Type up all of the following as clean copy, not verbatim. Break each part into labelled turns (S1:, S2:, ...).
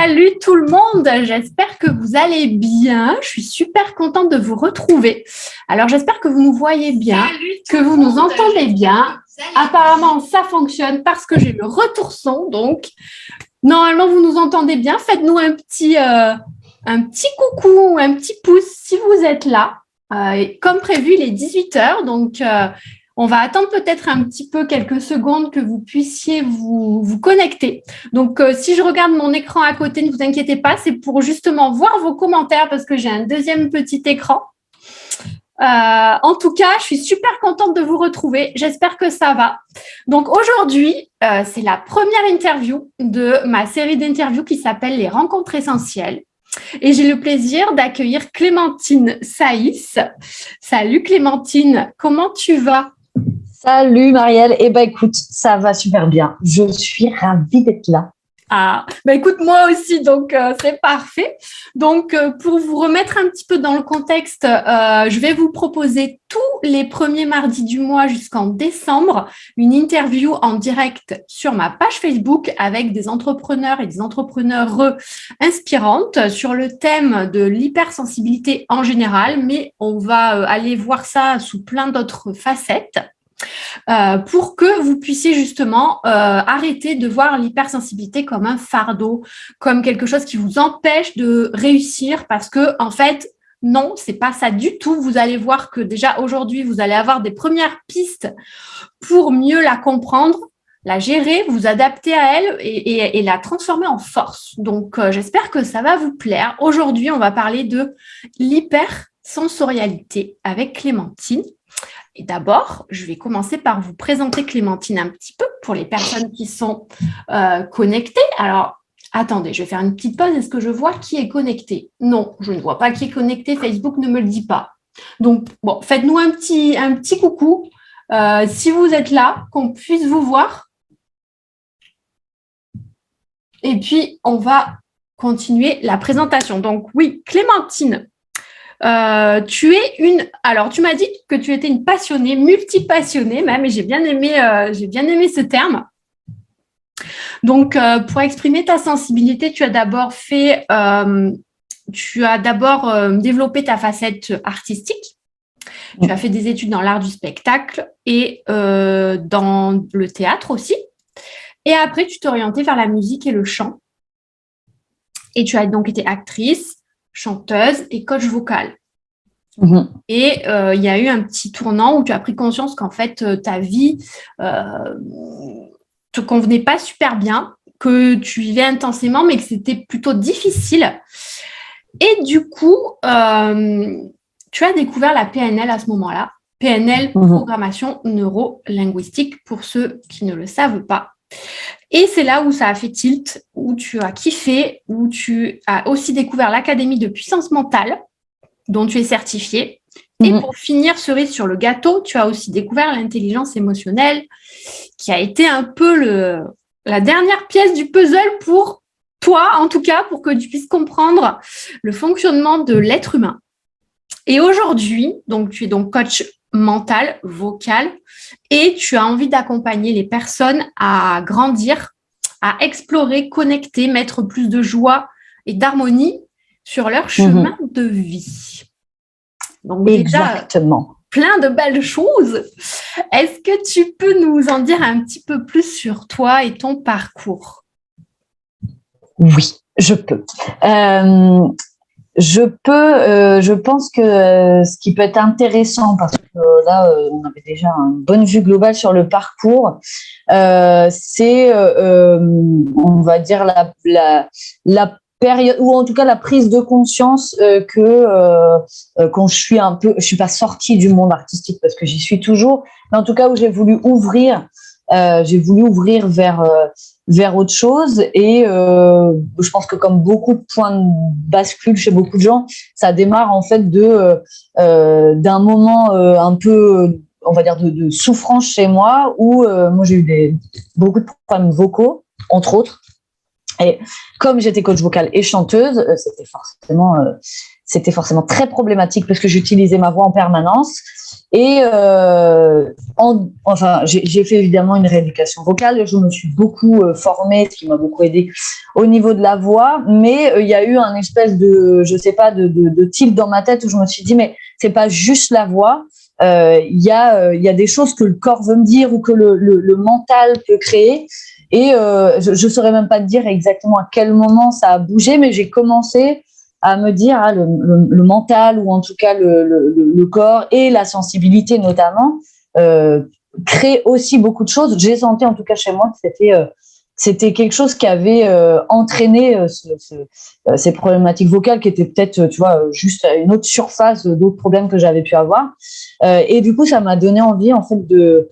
S1: Salut tout le monde, j'espère que vous allez bien. Je suis super contente de vous retrouver. Alors j'espère que vous nous voyez bien, que vous nous entendez bien. Apparemment ça fonctionne parce que j'ai le retour son, donc normalement vous nous entendez bien. Faites-nous un petit coucou, un petit pouce si vous êtes là. Comme prévu, il est 18h, donc on va attendre peut-être un petit peu quelques secondes que vous puissiez vous connecter. Donc, si je regarde mon écran à côté, ne vous inquiétez pas, c'est pour justement voir vos commentaires parce que j'ai un deuxième petit écran. En tout cas, je suis super contente de vous retrouver. J'espère que ça va. Donc, aujourd'hui, c'est la première interview de ma série d'interviews qui s'appelle « Les rencontres essentielles ». Et j'ai le plaisir d'accueillir Clémentine Saïs. Salut Clémentine, comment tu vas ?
S2: Salut Marielle, écoute, ça va super bien. Je suis ravie d'être là.
S1: Ah, écoute, moi aussi, donc c'est parfait. Donc, pour vous remettre un petit peu dans le contexte, je vais vous proposer tous les premiers mardis du mois jusqu'en décembre une interview en direct sur ma page Facebook avec des entrepreneurs et des entrepreneures inspirantes sur le thème de l'hypersensibilité en général, mais on va aller voir ça sous plein d'autres facettes. Pour que vous puissiez justement arrêter de voir l'hypersensibilité comme un fardeau, comme quelque chose qui vous empêche de réussir parce que, en fait, non, c'est pas ça du tout. Vous allez voir que déjà aujourd'hui, vous allez avoir des premières pistes pour mieux la comprendre, la gérer, vous adapter à elle et la transformer en force. Donc, j'espère que ça va vous plaire. Aujourd'hui, on va parler de l'hypersensorialité avec Clémentine. Et d'abord, je vais commencer par vous présenter Clémentine un petit peu pour les personnes qui sont connectées. Alors, attendez, je vais faire une petite pause. Est-ce que je vois qui est connecté ? Non, je ne vois pas qui est connecté. Facebook ne me le dit pas. Donc, bon, faites-nous un petit coucou. Si vous êtes là, qu'on puisse vous voir. Et puis, on va continuer la présentation. Donc, oui, Clémentine. Tu m'as dit que tu étais une passionnée, multipassionnée même, et j'ai bien aimé ce terme. Donc, pour exprimer ta sensibilité, tu as d'abord développé ta facette artistique. Tu as fait des études dans l'art du spectacle et dans le théâtre aussi. Et après, tu t'es orientée vers la musique et le chant. Et tu as donc été actrice, chanteuse et coach vocal. Et il y a eu un petit tournant où tu as pris conscience qu'en fait, ta vie te convenait pas super bien, que tu vivais intensément, mais que c'était plutôt difficile. Et du coup, tu as découvert la PNL à ce moment-là. PNL, programmation neuro-linguistique, pour ceux qui ne le savent pas. Et c'est là où ça a fait tilt, où tu as kiffé, où tu as aussi découvert l'Académie de puissance mentale, dont tu es certifiée. Et pour finir, cerise sur le gâteau, tu as aussi découvert l'intelligence émotionnelle, qui a été un peu la dernière pièce du puzzle pour toi, en tout cas, pour que tu puisses comprendre le fonctionnement de l'être humain. Et aujourd'hui, donc, tu es donc coach mental, vocal, et tu as envie d'accompagner les personnes à grandir, à explorer, connecter, mettre plus de joie et d'harmonie sur leur chemin de vie. Donc,
S2: exactement.
S1: Plein de belles choses. Est-ce que tu peux nous en dire un petit peu plus sur toi et ton parcours ?
S2: Oui, je peux. Je pense que ce qui peut être intéressant, parce que là, on avait déjà une bonne vue globale sur le parcours, c'est, on va dire, la période, ou en tout cas la prise de conscience que quand je suis pas sortie du monde artistique parce que j'y suis toujours, mais en tout cas où j'ai voulu ouvrir vers autre chose. Et je pense que comme beaucoup de points de bascule chez beaucoup de gens, ça démarre en fait d'un moment un peu, on va dire, de souffrance chez moi, où moi j'ai eu beaucoup de problèmes vocaux, entre autres. Et comme j'étais coach vocal et chanteuse, c'était forcément très problématique parce que j'utilisais ma voix en permanence. Et enfin, j'ai fait évidemment une rééducation vocale. Je me suis beaucoup formée, ce qui m'a beaucoup aidé au niveau de la voix. Mais il y a eu un espèce de, je sais pas, de tilt dans ma tête où je me suis dit, mais c'est pas juste la voix. Il y a des choses que le corps veut me dire ou que le mental peut créer. Et je saurais même pas te dire exactement à quel moment ça a bougé, mais j'ai commencé à me dire le mental ou en tout cas le corps et la sensibilité notamment créent aussi beaucoup de choses. J'ai senti en tout cas chez moi que c'était quelque chose qui avait entraîné ces problématiques vocales qui étaient peut-être, tu vois, juste à une autre surface d'autres problèmes que j'avais pu avoir. Et du coup, ça m'a donné envie, en fait, de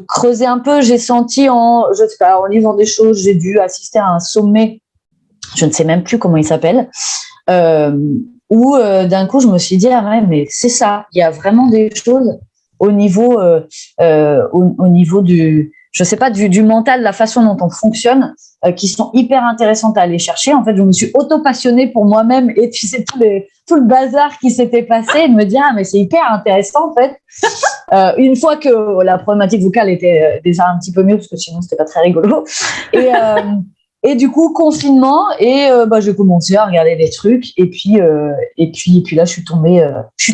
S2: creuser un peu. J'ai senti je sais pas, en lisant des choses, j'ai dû assister à un sommet, je ne sais même plus comment il s'appelle, où d'un coup, je me suis dit, ah ouais, mais c'est ça. Il y a vraiment des choses au niveau du, je sais pas, du mental, la façon dont on fonctionne, qui sont hyper intéressantes à aller chercher. En fait, je me suis auto-passionnée pour moi-même et tu sais, tout le bazar qui s'était passé et de me dire, ah, mais c'est hyper intéressant, en fait. Une fois que la problématique vocale était déjà un petit peu mieux, parce que sinon, c'était pas très rigolo. Et du coup, confinement, et j'ai commencé à regarder des trucs, et puis là, je suis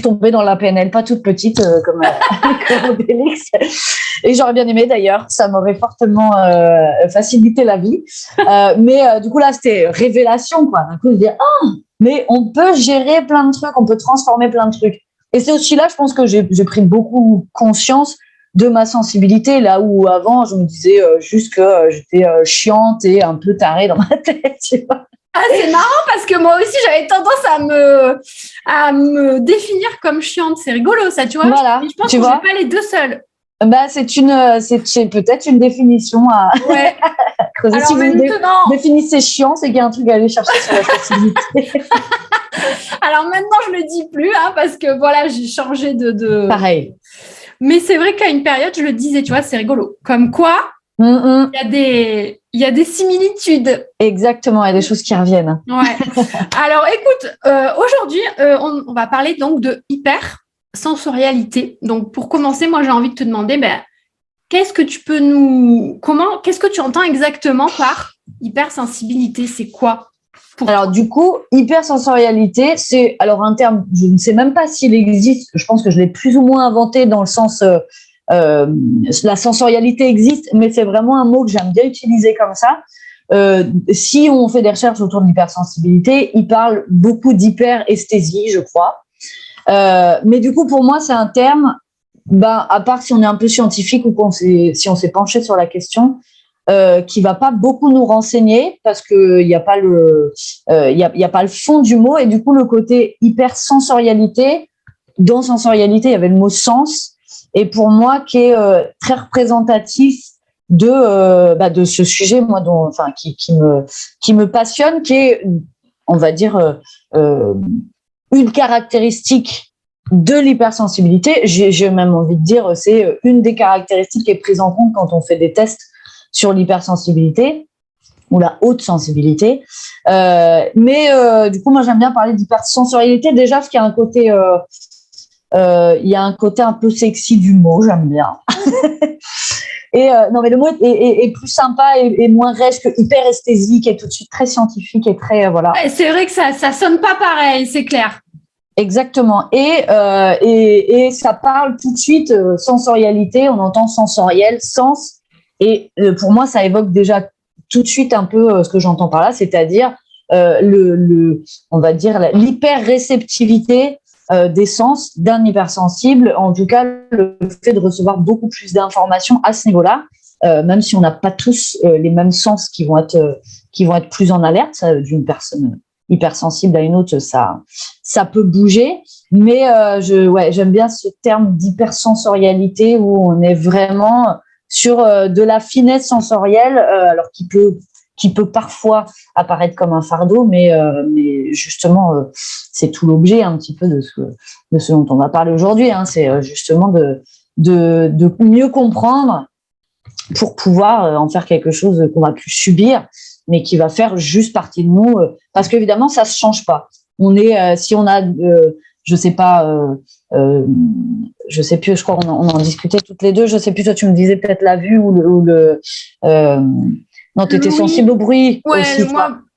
S2: tombée dans la PNL, pas toute petite comme Obélix. Et j'aurais bien aimé d'ailleurs, ça m'aurait fortement facilité la vie. Mais du coup là, c'était révélation, quoi. D'un coup, je dis mais on peut gérer plein de trucs, on peut transformer plein de trucs. Et c'est aussi là, je pense que j'ai pris beaucoup conscience de ma sensibilité, là où avant, je me disais juste que j'étais chiante et un peu tarée dans ma tête, tu vois.
S1: Ah, c'est marrant parce que moi aussi, j'avais tendance à me définir comme chiante. C'est rigolo, ça, tu vois.
S2: Voilà,
S1: je pense que je n'ai pas les deux seuls.
S2: Bah, c'est peut-être une définition à creuser.
S1: Alors
S2: si vous
S1: maintenant...
S2: définissez chiant, c'est qu'il y a un truc à aller chercher sur la sensibilité.
S1: Alors maintenant, je ne le dis plus parce que voilà, j'ai changé de...
S2: Pareil.
S1: Mais c'est vrai qu'à une période, je le disais, tu vois, c'est rigolo. Comme quoi, il y a des similitudes.
S2: Exactement, il y a des choses qui reviennent.
S1: Ouais. Alors, écoute, aujourd'hui, on va parler donc de hypersensorialité. Donc, pour commencer, moi, j'ai envie de te demander, qu'est-ce que tu entends exactement par hypersensibilité? C'est quoi?
S2: Alors, du coup, hypersensorialité, c'est alors un terme, je ne sais même pas s'il existe, je pense que je l'ai plus ou moins inventé dans le sens la sensorialité existe, mais c'est vraiment un mot que j'aime bien utiliser comme ça. Si on fait des recherches autour de l'hypersensibilité, il parle beaucoup d'hyperesthésie, je crois. Mais du coup, pour moi, c'est un terme, à part si on est un peu scientifique ou si on s'est penché sur la question, qui va pas beaucoup nous renseigner parce que il y a pas le fond du mot, et du coup le côté hypersensorialité, dans sensorialité il y avait le mot sens, et pour moi qui est très représentatif de ce sujet, moi qui me passionne, qui est, on va dire, une caractéristique de l'hypersensibilité. J'ai même envie de dire, c'est une des caractéristiques qui est prise en compte quand on fait des tests sur l'hypersensibilité ou la haute sensibilité. Mais du coup, moi, j'aime bien parler d'hypersensorialité déjà parce qu'il y a un côté un peu sexy du mot, j'aime bien. Et non, mais le mot est plus sympa et moins rêche que hyperesthésique, et tout de suite très scientifique et très voilà.
S1: C'est vrai que ça sonne pas pareil, c'est clair.
S2: Exactement. Et ça parle tout de suite sensorialité, on entend sensoriel, sens. Et pour moi, ça évoque déjà tout de suite un peu ce que j'entends par là, c'est-à-dire on va dire l'hyperréceptivité des sens d'un hypersensible. En tout cas, le fait de recevoir beaucoup plus d'informations à ce niveau-là, même si on n'a pas tous les mêmes sens qui vont être plus en alerte, d'une personne hypersensible à une autre, ça peut bouger. Mais j'aime bien ce terme d'hypersensorialité où on est vraiment sur de la finesse sensorielle, alors qui peut parfois apparaître comme un fardeau, mais justement, c'est tout l'objet un petit peu de ce dont on va parler aujourd'hui. C'est justement de mieux comprendre pour pouvoir en faire quelque chose qu'on va plus subir, mais qui va faire juste partie de nous, parce qu'évidemment, ça se change pas. Si on a je sais pas, je sais plus, je crois qu'on en discutait toutes les deux, je sais plus, toi tu me disais peut-être la vue non, tu étais sensible au bruit aussi.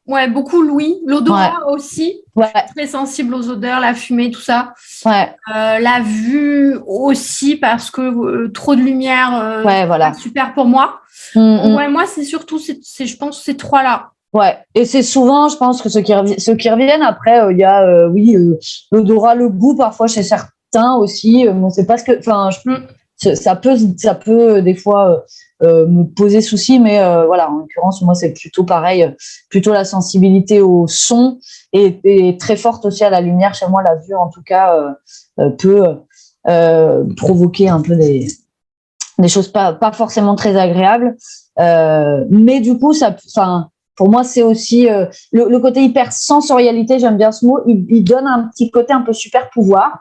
S1: Ouais, beaucoup l'ouïe, l'odorat aussi.
S2: Ouais.
S1: Je suis très sensible aux odeurs, la fumée, tout ça.
S2: Ouais.
S1: La vue aussi parce que trop de lumière,
S2: ouais, voilà.
S1: c'est super pour moi. Ouais, moi c'est surtout, je pense, ces trois-là.
S2: Ouais, et c'est souvent, je pense que ceux qui reviennent. Après, il y a, l'odorat, le goût parfois chez certains aussi. C'est pas ce que, enfin, ça peut des fois me poser souci, mais voilà, en l'occurrence, moi, c'est plutôt pareil, plutôt la sensibilité au son et très forte aussi à la lumière. Chez moi, la vue, en tout cas, peut provoquer un peu des choses pas forcément très agréables. Mais du coup, pour moi, c'est aussi le côté hypersensorialité, j'aime bien ce mot, il donne un petit côté un peu super pouvoir,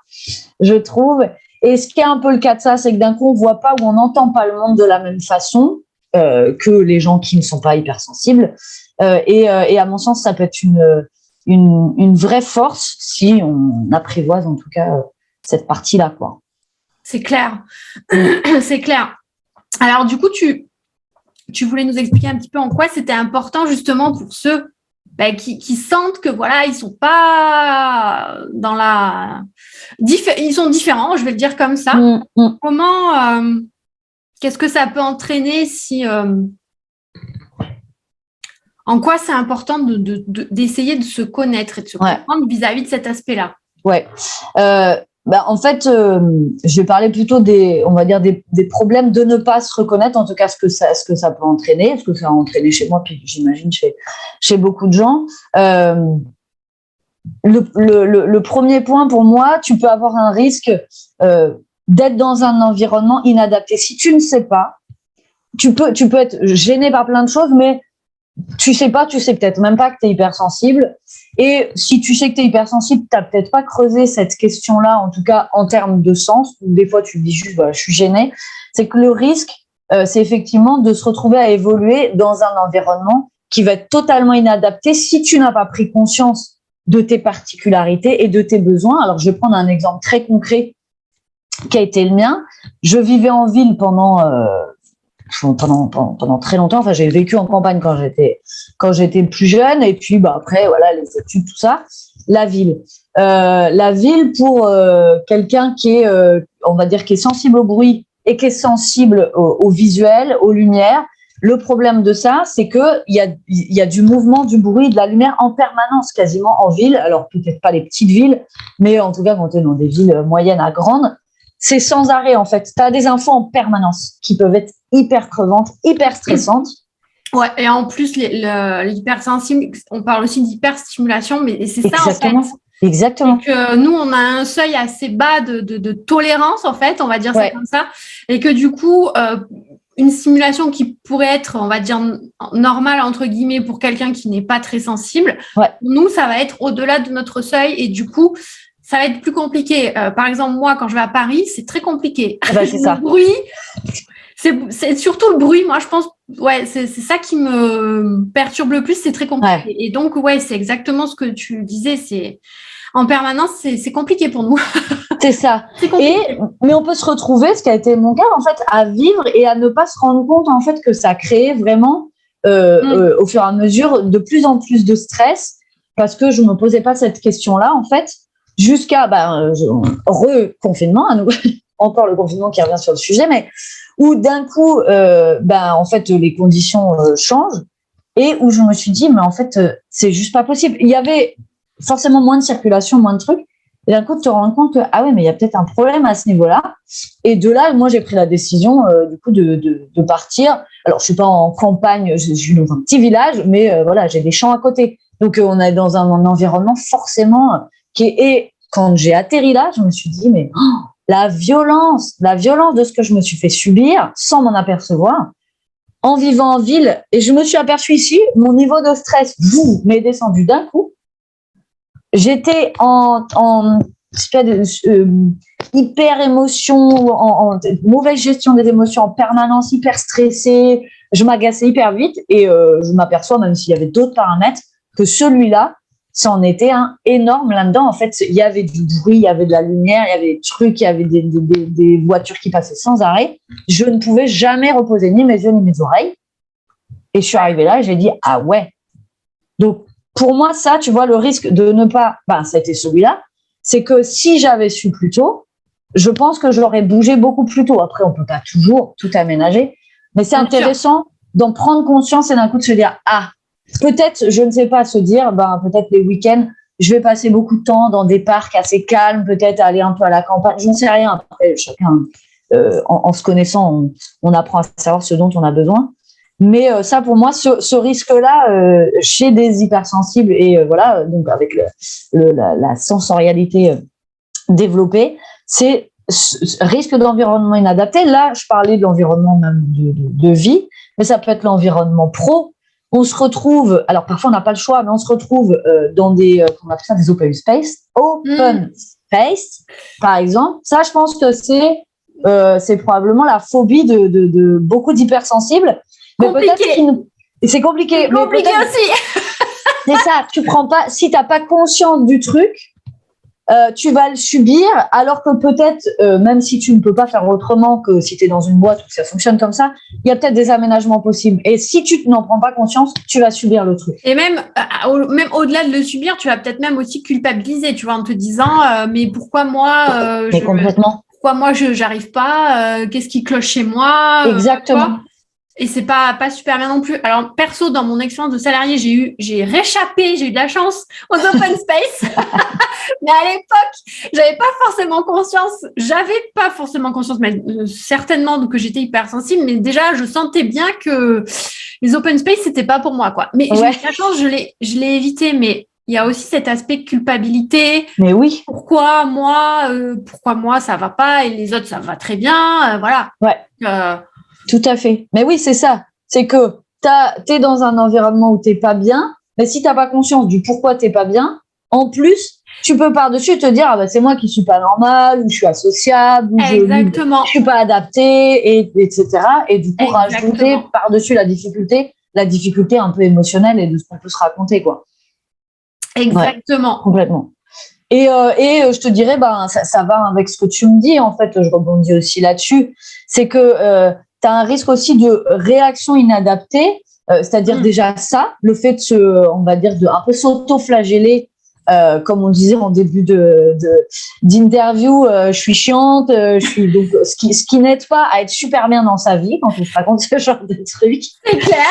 S2: je trouve. Et ce qui est un peu le cas de ça, c'est que d'un coup, on voit pas ou on n'entend pas le monde de la même façon que les gens qui ne sont pas hypersensibles. Et à mon sens, ça peut être une vraie force si on apprivoise en tout cas cette partie-là, quoi.
S1: C'est clair. C'est clair. Alors, du coup, tu voulais nous expliquer un petit peu en quoi c'était important justement pour ceux qui sentent que voilà, ils sont pas dans ils sont différents, je vais le dire comme ça. Comment, qu'est-ce que ça peut entraîner si en quoi c'est important d'essayer de se connaître et de se comprendre vis-à-vis de cet aspect-là?
S2: Ouais. En fait, je vais parler plutôt des problèmes de ne pas se reconnaître, en tout cas ce que ça peut entraîner, ce que ça a entraîné chez moi, puis j'imagine chez beaucoup de gens. Le premier point pour moi, tu peux avoir un risque d'être dans un environnement inadapté. Si tu ne sais pas, tu peux être gêné par plein de choses, mais tu sais peut-être même pas que tu es hypersensible. Et si tu sais que tu es hypersensible, tu n'as peut-être pas creusé cette question-là, en tout cas en termes de sens. Des fois, tu te dis juste, je suis gênée. C'est que le risque, c'est effectivement de se retrouver à évoluer dans un environnement qui va être totalement inadapté si tu n'as pas pris conscience de tes particularités et de tes besoins. Alors, je vais prendre un exemple très concret qui a été le mien. Je vivais en ville pendant très longtemps. Enfin, j'ai vécu en campagne quand j'étais plus jeune, et puis après, voilà, les études, tout ça. La ville pour quelqu'un qui est, on va dire, qui est sensible au bruit et qui est sensible au visuel, aux lumières. Le problème de ça, c'est que il y a du mouvement, du bruit, de la lumière en permanence, quasiment en ville. Alors peut-être pas les petites villes, mais en tout cas quand tu es dans des villes moyennes à grandes, c'est sans arrêt en fait. Tu as des infos en permanence qui peuvent être hyper crevantes, hyper stressantes.
S1: Ouais, et en plus, l'hypersensible, on parle aussi d'hyperstimulation, mais c'est ça en fait.
S2: Exactement.
S1: Et que nous, on a un seuil assez bas de tolérance, en fait, on va dire ça comme ça. Et que du coup, une stimulation qui pourrait être, on va dire, normale, entre guillemets, pour quelqu'un qui n'est pas très sensible, nous, ça va être au-delà de notre seuil. Et du coup, ça va être plus compliqué. Par exemple, moi, quand je vais à Paris, c'est très compliqué.
S2: C'est ça.
S1: Le bruit, c'est surtout le bruit. Moi, je pense, c'est ça qui me perturbe le plus. C'est très compliqué. Ouais. Et donc, c'est exactement ce que tu disais. C'est en permanence, c'est compliqué pour nous.
S2: C'est ça. Mais on peut se retrouver, ce qui a été mon cas, en fait, à vivre et à ne pas se rendre compte, en fait, que ça crée vraiment, au fur et à mesure, de plus en plus de stress, parce que je me posais pas cette question-là, en fait, jusqu'à reconfinement, à nouveau, encore le confinement qui revient sur le sujet, mais où d'un coup, en fait, les conditions changent et où je me suis dit, mais en fait, c'est juste pas possible. Il y avait forcément moins de circulation, moins de trucs. Et d'un coup, tu te rends compte que, mais il y a peut-être un problème à ce niveau-là. Et de là, moi, j'ai pris la décision, du coup, de partir. Alors, je suis pas en campagne, je suis dans un petit village, mais voilà, j'ai des champs à côté. Donc, on est dans un environnement forcément et quand j'ai atterri là, je me suis dit, mais la violence de ce que je me suis fait subir sans m'en apercevoir en vivant en ville. Et je me suis aperçue ici, mon niveau de stress m'est descendu d'un coup. J'étais en hyper émotion, en mauvaise gestion des émotions en permanence, hyper stressée. Je m'agaçais hyper vite et je m'aperçois, même s'il y avait d'autres paramètres, que celui-là, c'en était un énorme là-dedans. En fait, il y avait du bruit, il y avait de la lumière, il y avait des trucs, il y avait des voitures qui passaient sans arrêt. Je ne pouvais jamais reposer ni mes yeux ni mes oreilles. Et je suis arrivée là et j'ai dit, ah ouais. Donc, pour moi, ça, tu vois, le risque de ne pas, c'était celui-là, c'est que si j'avais su plus tôt, je pense que j'aurais bougé beaucoup plus tôt. Après, on peut pas toujours tout aménager, mais c'est intéressant d'en prendre conscience et d'un coup de se dire, ah, peut-être, je ne sais pas, se dire, peut-être les week-ends, je vais passer beaucoup de temps dans des parcs assez calmes, peut-être aller un peu à la campagne, je ne sais rien. Après, chacun, en se connaissant, on apprend à savoir ce dont on a besoin. Mais ça, pour moi, ce risque-là, chez des hypersensibles et voilà, donc avec la sensorialité développée, c'est risque d'environnement inadapté. Là, je parlais de l'environnement même de vie, mais ça peut être l'environnement pro. On se retrouve, alors parfois on n'a pas le choix, mais on se retrouve dans des, on appelle ça des open space. Open space, par exemple. Ça, je pense que c'est probablement la phobie de beaucoup d'hypersensibles. Mais
S1: compliqué.
S2: C'est compliqué.
S1: C'est compliqué aussi.
S2: C'est ça, tu prends pas, si tu n'as pas conscience du truc, tu vas le subir, alors que peut-être, même si tu ne peux pas faire autrement que si tu es dans une boîte où ça fonctionne comme ça, il y a peut-être des aménagements possibles. Et si tu n'en prends pas conscience, tu vas subir le truc.
S1: Et même au-delà de le subir, tu vas peut-être même aussi culpabiliser, tu vois, en te disant, mais pourquoi moi,
S2: complètement.
S1: Pourquoi moi, je n'arrive pas, qu'est-ce qui cloche chez moi?
S2: Exactement.
S1: Et c'est pas super bien non plus. Alors, perso, dans mon expérience de salarié, j'ai réchappé, j'ai eu de la chance aux open space. Mais à l'époque, j'avais pas forcément conscience, mais certainement que j'étais hypersensible. Mais déjà, je sentais bien que les open space, c'était pas pour moi, quoi. Mais j'ai eu de la chance, je l'ai évité. Mais il y a aussi cet aspect culpabilité.
S2: Mais oui.
S1: Pourquoi moi, ça va pas et les autres, ça va très bien. Voilà.
S2: Ouais. Tout à fait. Mais oui, c'est ça. C'est que t'es dans un environnement où t'es pas bien, mais si t'as pas conscience du pourquoi t'es pas bien, en plus, tu peux par-dessus te dire, c'est moi qui suis pas normal, ou je suis associable, ou je suis pas adapté, etc. Et du coup, rajouter par-dessus la difficulté un peu émotionnelle et de ce qu'on peut se raconter, quoi.
S1: Exactement.
S2: Ouais, complètement. Et je te dirais, ça va avec ce que tu me dis, en fait, je rebondis aussi là-dessus, c'est que tu as un risque aussi de réaction inadaptée, c'est-à-dire déjà ça, le fait de un peu s'auto-flageller, comme on disait en début d'interview, je suis chiante, donc ce qui n'aide pas à être super bien dans sa vie quand on se raconte ce genre de trucs.
S1: C'est clair.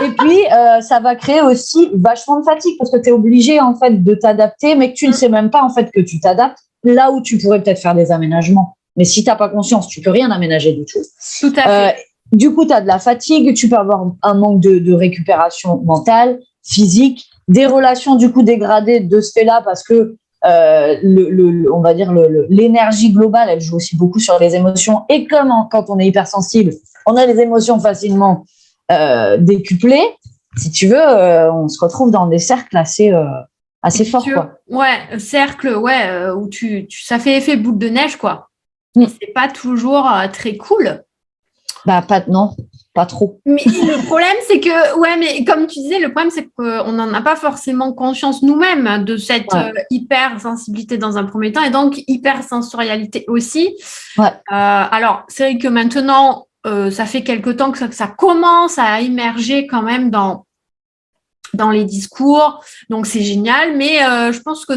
S2: Et puis, ça va créer aussi vachement de fatigue parce que tu es obligé, en fait, de t'adapter, mais que tu ne sais même pas, en fait, que tu t'adaptes là où tu pourrais peut-être faire des aménagements. Mais si tu n'as pas conscience, tu peux rien aménager du tout.
S1: Tout à fait.
S2: Du coup, tu as de la fatigue, tu peux avoir un manque de récupération mentale, physique, des relations, du coup, dégradées de ce fait-là parce que, on va dire, l'énergie globale, elle joue aussi beaucoup sur les émotions. Et comme quand on est hypersensible, on a les émotions facilement décuplées, si tu veux, on se retrouve dans des cercles assez forts, quoi.
S1: Ouais, cercle, où ça fait effet boule de neige, quoi. Mais c'est pas toujours très cool.
S2: Non, pas trop.
S1: Mais le problème, c'est que, mais comme tu disais, le problème, c'est qu'on n'en a pas forcément conscience nous-mêmes de cette hypersensibilité dans un premier temps et donc hypersensorialité aussi.
S2: Ouais.
S1: Alors, c'est vrai que maintenant, ça fait quelque temps que ça commence à émerger quand même dans les discours, donc c'est génial, mais je pense que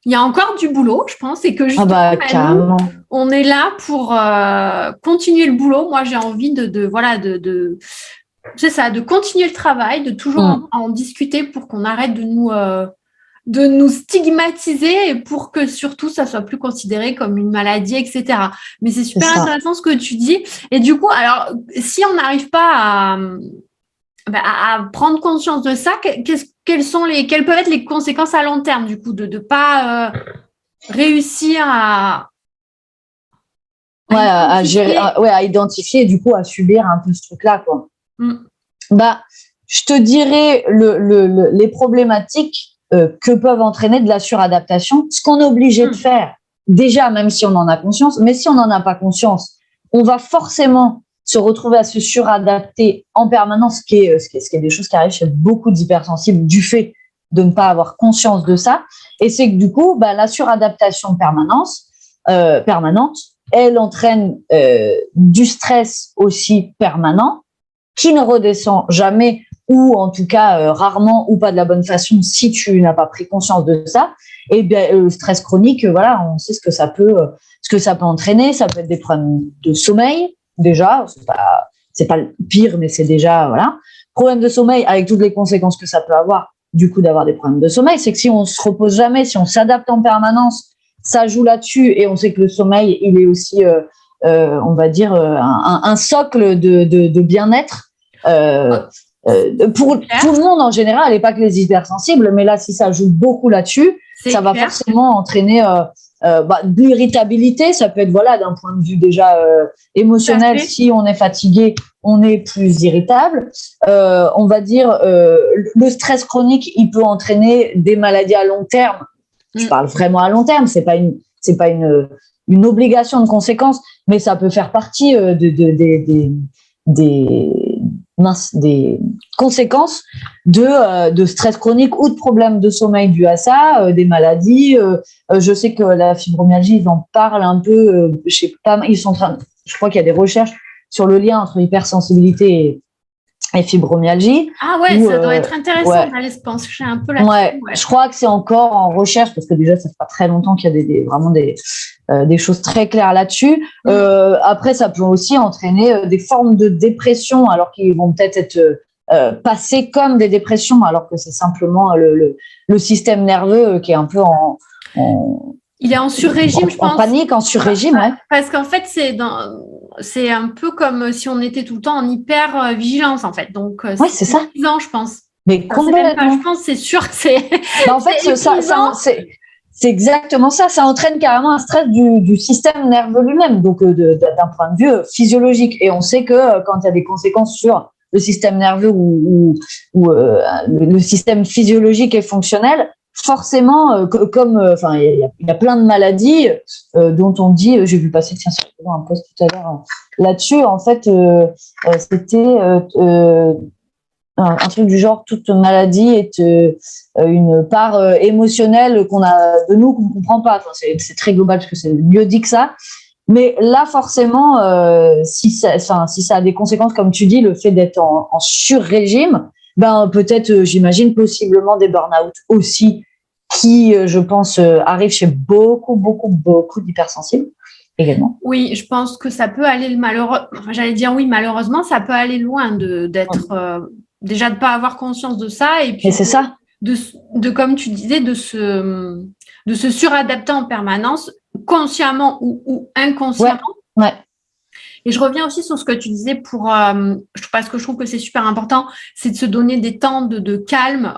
S1: il y a encore du boulot, je pense, et que justement, on est là pour continuer le boulot. Moi, j'ai envie c'est ça, de continuer le travail, de toujours en discuter pour qu'on arrête de nous stigmatiser et pour que surtout ça soit plus considéré comme une maladie, etc. Mais c'est super intéressant ce que tu dis. Et du coup, alors, si on n'arrive pas à prendre conscience de ça, quelles peuvent être les conséquences à long terme, du coup, de ne pas réussir à
S2: gérer, à identifier et du coup à subir un peu ce truc-là, quoi. Je te dirais les problématiques que peuvent entraîner de la suradaptation, ce qu'on est obligé de faire, déjà, même si on en a conscience, mais si on n'en a pas conscience, on va forcément se retrouver à se suradapter en permanence, ce qui est des choses qui arrivent chez beaucoup d'hypersensibles du fait de ne pas avoir conscience de ça. Et c'est que du coup, la suradaptation permanente, elle entraîne du stress aussi permanent qui ne redescend jamais ou en tout cas rarement ou pas de la bonne façon si tu n'as pas pris conscience de ça. Et bien, le stress chronique, on sait ce que ça peut entraîner. Ça peut être des problèmes de sommeil, déjà. C'est pas le pire, mais c'est déjà, voilà. Problème de sommeil avec toutes les conséquences que ça peut avoir, du coup, d'avoir des problèmes de sommeil. C'est que si on se repose jamais, si on s'adapte en permanence, ça joue là-dessus. Et on sait que le sommeil, il est aussi, on va dire, un socle de bien-être. Pour tout le monde en général, et pas que les hypersensibles, mais là, si ça joue beaucoup là-dessus, ça va forcément entraîner de l'irritabilité. Ça peut être d'un point de vue déjà émotionnel. Si on est fatigué, on est plus irritable. On va dire le stress chronique, il peut entraîner des maladies à long terme. Je parle vraiment à long terme. C'est pas une obligation de conséquence, mais ça peut faire partie des conséquences de stress chronique ou de problèmes de sommeil dus à ça, des maladies. Je sais que la fibromyalgie, ils en parlent un peu. Je sais pas, je crois qu'il y a des recherches sur le lien entre hypersensibilité et fibromyalgie.
S1: Ah ouais, ça doit être intéressant d'aller se pencher un peu là-dessus.
S2: Ouais. Je crois que c'est encore en recherche parce que déjà, ça fait pas très longtemps qu'il y a vraiment des choses très claires là-dessus. Après, ça peut aussi entraîner des formes de dépression alors qu'ils vont peut-être être passés comme des dépressions alors que c'est simplement le système nerveux qui est un peu
S1: il est en sur-régime, je pense.
S2: En panique, en sur-régime, ouais.
S1: Parce qu'en fait, c'est un peu comme si on était tout le temps en hyper-vigilance, en fait. Donc,
S2: c'est ça.
S1: Épuisant, je pense.
S2: Mais complètement.
S1: Je pense, c'est sûr que c'est.
S2: En fait, c'est exactement ça. Ça entraîne carrément un stress du système nerveux lui-même, donc d'un point de vue physiologique. Et on sait que quand il y a des conséquences sur le système nerveux ou le système physiologique et fonctionnel, forcément, il y a plein de maladies dont on dit, j'ai vu passer un post tout à l'heure là-dessus, en fait, c'était un truc du genre, toute maladie est une part émotionnelle qu'on a de nous qu'on ne comprend pas. C'est très global parce que c'est mieux dit que ça. Mais là, forcément, si ça a des conséquences, comme tu dis, le fait d'être en sur-régime, peut-être, j'imagine, possiblement des burn-out aussi, qui, je pense, arrivent chez beaucoup, beaucoup, beaucoup d'hypersensibles également.
S1: Oui, je pense que ça peut aller malheureusement, ça peut aller loin d'être déjà de ne pas avoir conscience de ça et puis
S2: c'est ça.
S1: De comme tu disais, de se suradapter en permanence, consciemment ou inconsciemment.
S2: Ouais.
S1: Et je reviens aussi sur ce que tu disais parce que je trouve que c'est super important, c'est de se donner des temps de calme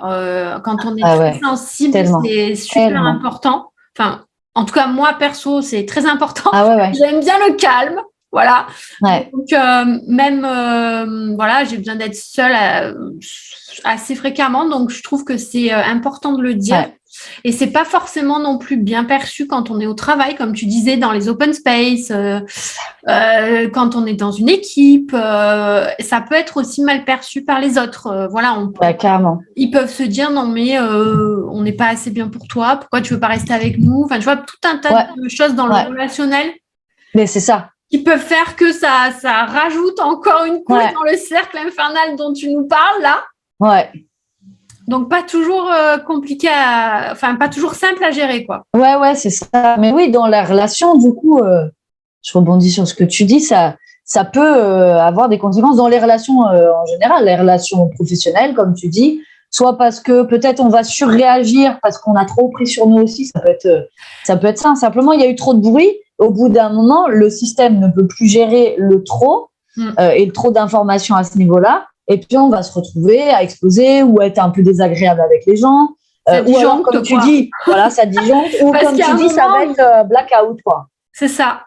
S1: quand on est très sensible, c'est super important. Enfin, en tout cas, moi, perso, c'est très important. J'aime bien le calme. Voilà.
S2: Ouais.
S1: Donc, j'ai besoin d'être seule assez fréquemment. Donc, je trouve que c'est important de le dire. Ouais. Et c'est pas forcément non plus bien perçu quand on est au travail, comme tu disais, dans les open space, quand on est dans une équipe. Ça peut être aussi mal perçu par les autres.
S2: Carrément.
S1: Ils peuvent se dire non mais on n'est pas assez bien pour toi. Pourquoi tu veux pas rester avec nous? Enfin, tu vois, tout un tas de choses dans le relationnel.
S2: Mais c'est ça.
S1: Qui peuvent faire que ça rajoute encore une couche dans le cercle infernal dont tu nous parles là.
S2: Ouais.
S1: Donc, pas toujours compliqué pas toujours simple à gérer, quoi.
S2: Ouais, c'est ça. Mais oui, dans la relation, du coup, je rebondis sur ce que tu dis, ça peut avoir des conséquences dans les relations en général, les relations professionnelles, comme tu dis, soit parce que peut-être on va surréagir parce qu'on a trop pris sur nous aussi, ça peut être ça. Simplement, il y a eu trop de bruit. Au bout d'un moment, le système ne peut plus gérer le trop et le trop d'informations à ce niveau-là. Et puis, on va se retrouver à exploser ou être un peu désagréable avec les gens. Ou alors, comme tu dis, ça disjoncte. Ou comme tu dis, ça va être blackout, quoi.
S1: C'est ça.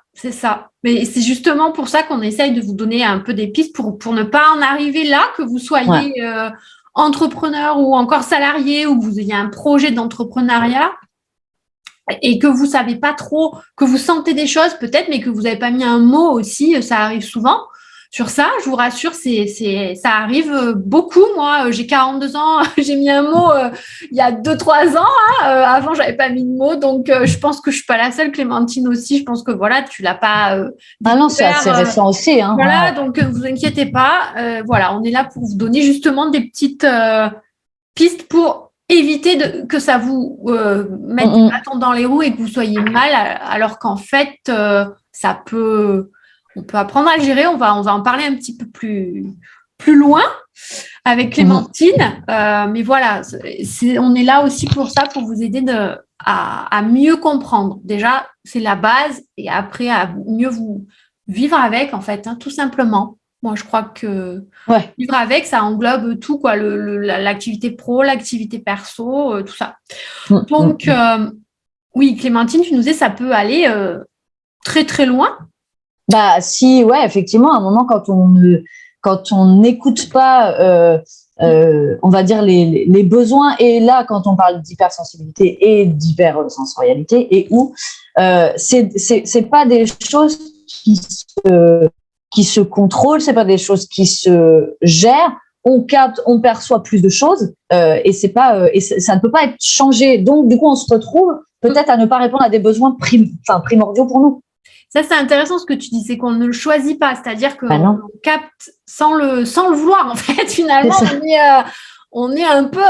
S1: Mais c'est justement pour ça qu'on essaye de vous donner un peu des pistes pour ne pas en arriver là, que vous soyez entrepreneur ou encore salarié ou que vous ayez un projet d'entrepreneuriat et que vous ne savez pas trop, que vous sentez des choses peut-être, mais que vous n'avez pas mis un mot aussi, ça arrive souvent. sur ça. Je vous rassure, ça arrive beaucoup. Moi, j'ai 42 ans, j'ai mis un mot il y a 2-3 ans. Avant, j'avais pas mis de mot, donc je pense que je suis pas la seule. Clémentine aussi, je pense que voilà, tu l'as pas.
S2: Ah non, c'est assez récent aussi. Hein,
S1: voilà, donc vous inquiétez pas. Voilà, on est là pour vous donner justement des petites pistes pour éviter que ça vous mette des bâtons dans les roues et que vous soyez mal, alors qu'en fait, on peut apprendre à le gérer. On va en parler un petit peu plus loin avec Clémentine. Mais voilà, on est là aussi pour ça, pour vous aider à mieux comprendre. Déjà, c'est la base, et après, à mieux vous vivre avec, en fait, hein, tout simplement. Moi, je crois que vivre avec, ça englobe tout, quoi, l'activité pro, l'activité perso, tout ça. Donc, oui, Clémentine, tu nous disais, ça peut aller très, très loin.
S2: Bah, si, ouais, effectivement, à un moment, quand on n'écoute pas, on va dire, les besoins, et là, quand on parle d'hypersensibilité et d'hypersensorialité, et c'est pas des choses qui se contrôlent, c'est pas des choses qui se gèrent. On capte, on perçoit plus de choses, et ça ne peut pas être changé. Donc, du coup, on se retrouve peut-être à ne pas répondre à des besoins primordiaux pour nous.
S1: Ça, c'est intéressant ce que tu dis, c'est qu'on ne le choisit pas, c'est-à-dire qu'on capte sans le vouloir, en fait. Finalement, on est un peu,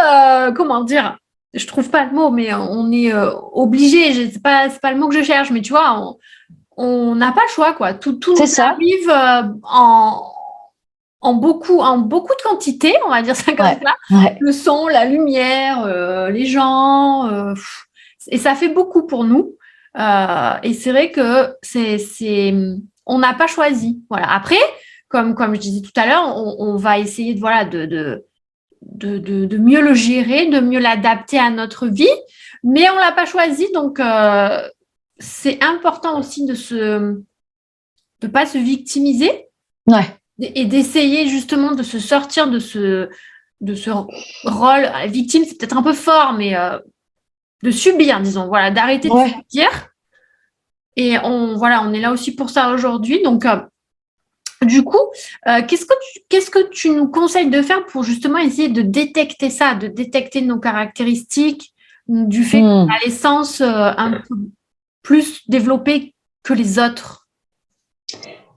S1: comment dire, je trouve pas le mot, mais on est obligé. C'est pas le mot que je cherche, mais tu vois, on n'a pas le choix, quoi. Tout nous arrive en beaucoup de quantité, on va dire ça comme ça. Ouais. Le son, la lumière, les gens, et ça fait beaucoup pour nous. Et c'est vrai que on n'a pas choisi. Voilà. Après, comme je disais tout à l'heure, on va essayer de mieux le gérer, de mieux l'adapter à notre vie, mais on l'a pas choisi. Donc, c'est important aussi de pas se victimiser.
S2: Ouais.
S1: Et d'essayer justement de se sortir de ce rôle. Victime, c'est peut-être un peu fort, mais de subir, disons, voilà, d'arrêter de subir. Et on est là aussi pour ça aujourd'hui. Donc, du coup, qu'est-ce que tu nous conseilles de faire pour justement essayer de détecter ça, de détecter nos caractéristiques, du fait qu'on a l'essence un peu plus développée que les autres?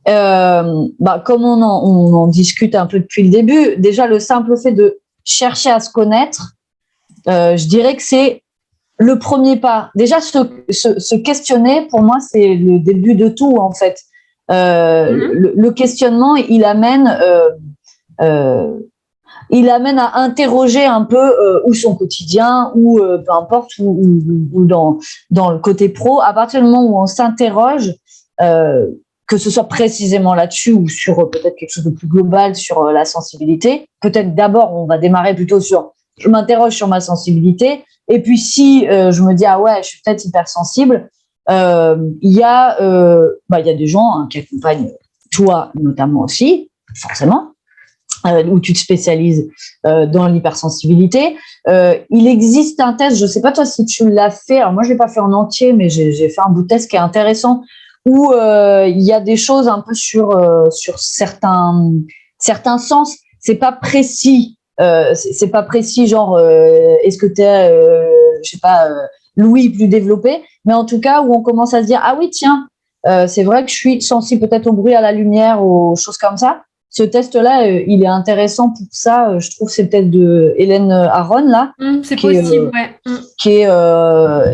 S2: Comme on en discute un peu depuis le début, déjà le simple fait de chercher à se connaître, je dirais que c'est le premier pas. Déjà, se questionner, pour moi, c'est le début de tout, en fait. Le questionnement, il amène à interroger un peu ou son quotidien, ou peu importe, ou dans le côté pro. À partir du moment où on s'interroge, que ce soit précisément là-dessus ou sur peut-être quelque chose de plus global sur la sensibilité. Peut-être d'abord, on va démarrer plutôt sur « je m'interroge sur ma sensibilité ». Et puis, si je me dis « ah ouais, je suis peut-être hypersensible », il y a des gens qui accompagnent, toi notamment aussi, forcément, où tu te spécialises dans l'hypersensibilité. Il existe un test, je ne sais pas toi si tu l'as fait, alors moi je ne l'ai pas fait en entier, mais j'ai fait un bout de test qui est intéressant, où il y a des choses un peu sur certains sens. C'est pas précis. C'est pas précis, genre est-ce que t'es je sais pas l'ouïe plus développée, mais en tout cas où on commence à se dire ah oui tiens c'est vrai que je suis sensible peut-être au bruit, à la lumière, aux choses comme ça. Ce test-là, il est intéressant pour ça. Je trouve que c'est peut-être de Hélène Aron là.
S1: C'est possible, ouais.
S2: Qui est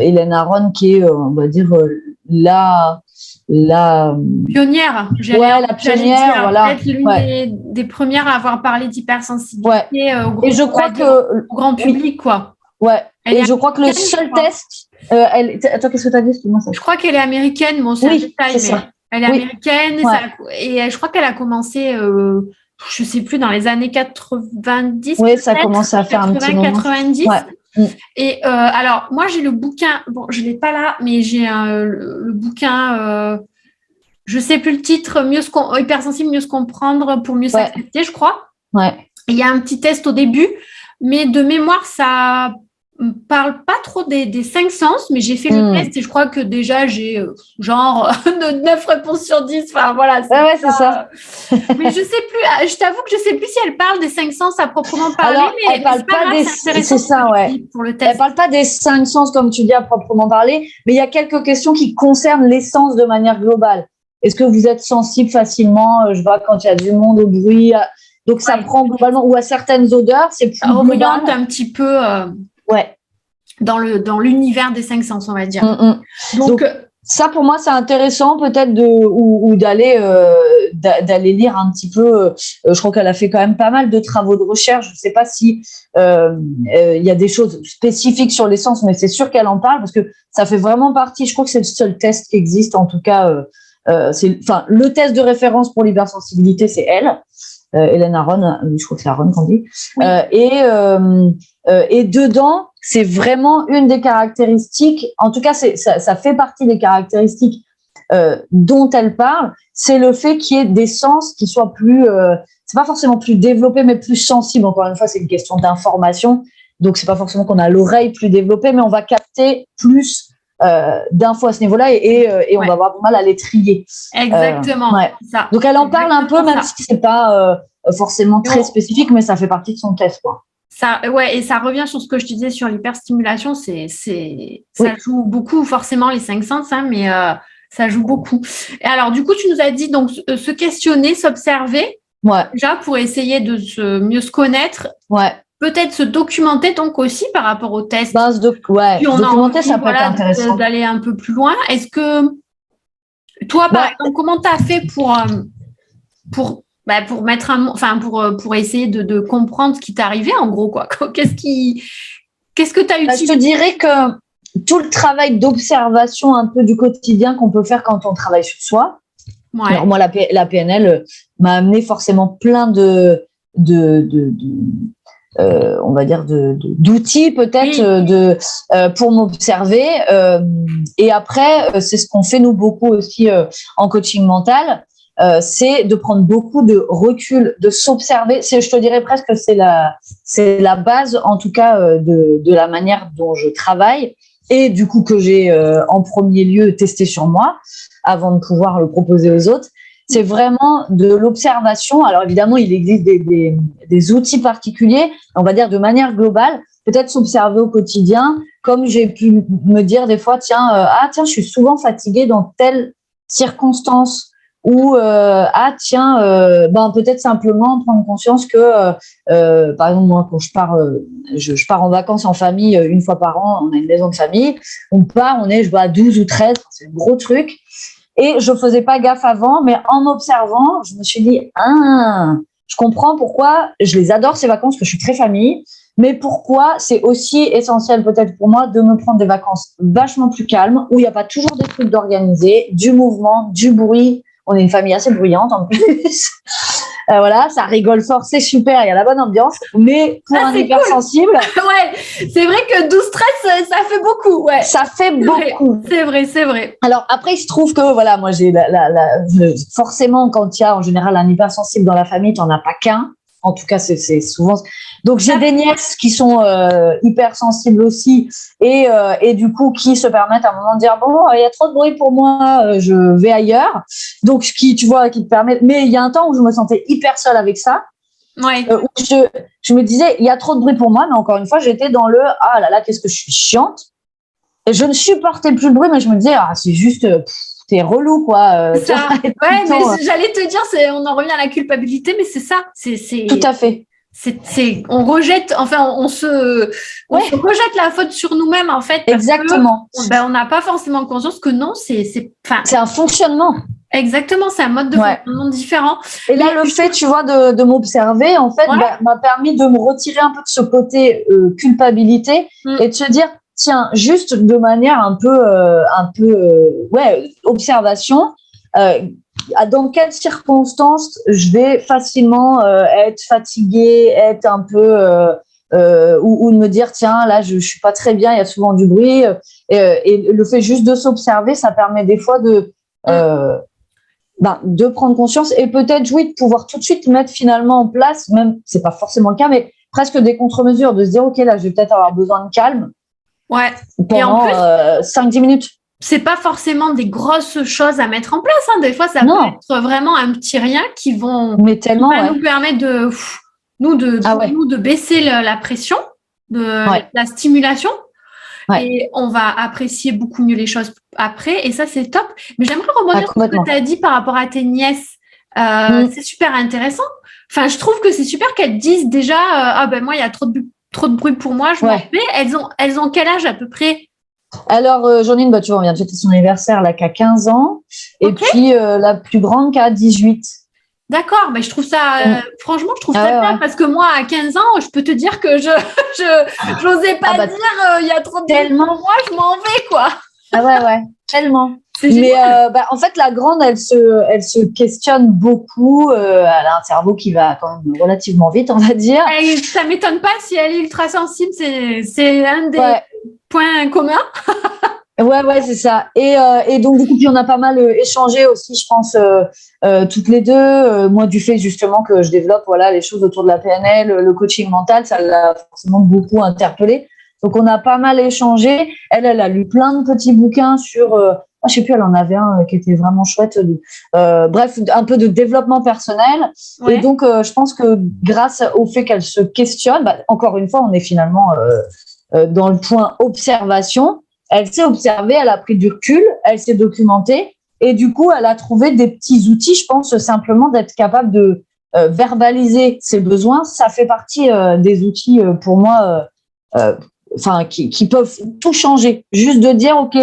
S2: Hélène Aron, qui est on va dire la
S1: pionnière.
S2: La pionnière, voilà.
S1: Peut-être l'une des premières à avoir parlé d'hypersensibilité
S2: et je crois
S1: au grand public, quoi.
S2: Ouais. Et je crois que le seul test. Attends, qu'est-ce que tu as dit? Excuse-moi, ça.
S1: Je crois qu'elle est américaine, bon, c'est un détail, mais elle est américaine et je crois qu'elle a commencé, je ne sais plus, dans les années 90.
S2: Oui, ça a commencé à faire un petit moment.
S1: 90. Ouais. Et alors, moi, j'ai le bouquin, bon, je ne l'ai pas là, mais j'ai le bouquin, je ne sais plus le titre, hypersensible, mieux se comprendre pour mieux s'accepter, je crois.
S2: Ouais.
S1: Il y a un petit test au début, mais de mémoire, ça parle pas trop des 5 sens, mais j'ai fait le test et je crois que déjà j'ai genre 9 réponses sur 10. Enfin voilà.
S2: C'est ça.
S1: Mais je sais plus, je t'avoue que je sais plus si elle parle des 5 sens à proprement parler.
S2: Alors,
S1: mais
S2: elle parle pas des. C'est ça, ouais.
S1: Pour le test.
S2: Elle parle pas des 5 sens comme tu dis à proprement parler, mais il y a quelques questions qui concernent les sens de manière globale. Est-ce que vous êtes sensible facilement, je vois, quand il y a du monde, au bruit, donc ça prend globalement, ou à certaines odeurs, c'est plus
S1: oriente un petit peu
S2: ouais.
S1: dans l'univers des 5 sens, on va dire.
S2: Donc ça, pour moi, c'est intéressant peut-être d'aller lire un petit peu. Je crois qu'elle a fait quand même pas mal de travaux de recherche. Je ne sais pas si il y a des choses spécifiques sur les sens, mais c'est sûr qu'elle en parle parce que ça fait vraiment partie. Je crois que c'est le seul test qui existe, en tout cas. Le test de référence pour l'hypersensibilité, c'est elle. Hélène Aron, je crois que c'est Aron qu'on dit. Oui. Et dedans, c'est vraiment une des caractéristiques, en tout cas, ça fait partie des caractéristiques dont elle parle, c'est le fait qu'il y ait des sens qui soient plus, c'est pas forcément plus développés, mais plus sensibles. Encore une fois, c'est une question d'information. Donc, c'est pas forcément qu'on a l'oreille plus développée, mais on va capter plus d'infos à ce niveau-là et on va avoir du mal à les trier.
S1: Exactement.
S2: Ça. Donc, elle en parle un peu, même si c'est pas forcément très spécifique, mais ça fait partie de son test, quoi.
S1: Et ça revient sur ce que je te disais sur l'hyperstimulation, ça joue beaucoup, forcément les 5 sens, hein, mais ça joue beaucoup. Et alors, du coup, tu nous as dit donc se questionner, s'observer, déjà pour essayer de mieux se connaître. Peut-être se documenter donc aussi par rapport au test.
S2: Documenter, ça peut être intéressant.
S1: D'aller un peu plus loin. Est-ce que toi, par exemple, comment tu as fait pour mettre pour essayer de comprendre ce qui t'est arrivé en gros, quoi. Qu'est-ce que tu as utilisé?
S2: Je te dirais que tout le travail d'observation un peu du quotidien qu'on peut faire quand on travaille sur soi. Alors moi, la PNL m'a amené forcément plein on va dire d'outils peut-être pour m'observer et après c'est ce qu'on fait nous beaucoup aussi en coaching mental, c'est de prendre beaucoup de recul, de s'observer. Je te dirais presque que c'est la base en tout cas de la manière dont je travaille et du coup que j'ai en premier lieu testé sur moi avant de pouvoir le proposer aux autres. C'est vraiment de l'observation. Alors évidemment, il existe des outils particuliers, on va dire de manière globale, peut-être s'observer au quotidien, comme j'ai pu me dire des fois, tiens, je suis souvent fatiguée dans telle circonstance, ou peut-être simplement prendre conscience que, par exemple, moi, quand je pars en vacances en famille une fois par an, on a une maison de famille, on est, je vois, à 12 ou 13, c'est un gros truc. Et je faisais pas gaffe avant, mais en observant, je me suis dit, je comprends pourquoi je les adore ces vacances, que je suis très famille, mais pourquoi c'est aussi essentiel peut-être pour moi de me prendre des vacances vachement plus calmes, où il n'y a pas toujours des trucs d'organiser, du mouvement, du bruit. On est une famille assez bruyante en plus. Voilà, ça rigole fort, c'est super, il y a la bonne ambiance, mais pour un hypersensible…
S1: c'est vrai que 12-13, ça fait beaucoup.
S2: Ça fait beaucoup.
S1: C'est vrai.
S2: Alors après, il se trouve que, voilà, moi, j'ai forcément, quand il y a en général un hypersensible dans la famille, tu n'en as pas qu'un. En tout cas, c'est souvent… Donc, j'ai des nièces qui sont hypersensibles aussi et du coup, qui se permettent à un moment de dire « Bon, il y a trop de bruit pour moi, je vais ailleurs. » Donc, qui te permet… Mais il y a un temps où je me sentais hyper seule avec ça. Où je me disais, il y a trop de bruit pour moi, mais encore une fois, j'étais dans le « Ah là là, qu'est-ce que je suis chiante !» Et je ne supportais plus le bruit, mais je me disais « Ah, c'est juste… t'es relou, quoi. »
S1: mais j'allais te dire, on en revient à la culpabilité, mais c'est ça.
S2: Tout à fait.
S1: On rejette, enfin, on se rejette la faute sur nous-mêmes, en fait.
S2: Exactement.
S1: On n'a pas forcément conscience que non, c'est
S2: un fonctionnement.
S1: Exactement, c'est un mode de fonctionnement différent.
S2: Et là, le fait, tu vois, de m'observer, en fait, m'a permis de me retirer un peu de ce côté culpabilité et de se dire, tiens, juste de manière un peu observation, dans quelles circonstances je vais facilement être fatiguée, être un peu ou de me dire tiens là je suis pas très bien, il y a souvent du bruit et le fait juste de s'observer, ça permet des fois de prendre conscience et peut-être de pouvoir tout de suite mettre finalement en place, même c'est pas forcément le cas, mais presque des contre-mesures, de se dire, OK, là, je vais peut-être avoir besoin de calme
S1: Ouais. Et en
S2: pendant
S1: plus,
S2: 5-10 minutes.
S1: c'est pas forcément des grosses choses à mettre en place. Hein. Des fois, ça
S2: Non.
S1: peut être vraiment un petit rien qui
S2: Mais tellement,
S1: va nous permettre de baisser la pression, la stimulation.
S2: Ouais.
S1: Et on va apprécier beaucoup mieux les choses après. Et ça, c'est top. Mais j'aimerais rebondir sur ce que tu as dit par rapport à tes nièces. C'est super intéressant. Enfin, je trouve que c'est super qu'elles disent déjà moi, il y a trop de bruit pour moi, je m'en vais. Elles ont quel âge à peu près?
S2: Alors, j'en ai une, tu vois, on vient de fêter son anniversaire, là, qui a 15 ans. Et puis, la plus grande qui a 18.
S1: D'accord, mais je trouve ça, franchement, je trouve ça bien parce que moi, à 15 ans, je peux te dire que j'osais pas dire il y a trop de bruit pour moi, je m'en vais, quoi.
S2: Ah ouais, tellement. Mais en fait, la grande, elle se questionne beaucoup. Elle a un cerveau qui va quand même relativement vite, on va dire.
S1: Et ça m'étonne pas si elle est ultra sensible, c'est un des points communs.
S2: Ouais, c'est ça. Et donc, du coup, puis on a pas mal échangé aussi, je pense, toutes les deux. Moi, du fait justement que je développe les choses autour de la PNL, le coaching mental, ça l'a forcément beaucoup interpellée. Donc, on a pas mal échangé. Elle a lu plein de petits bouquins sur, je sais plus, elle en avait un qui était vraiment chouette. Bref, un peu de développement personnel. Ouais. Et donc, je pense que grâce au fait qu'elle se questionne, encore une fois, on est finalement dans le point observation. Elle s'est observée, elle a pris du recul, elle s'est documentée et du coup, elle a trouvé des petits outils, je pense, simplement d'être capable de verbaliser ses besoins. Ça fait partie des outils pour moi qui peuvent tout changer. Juste de dire, OK,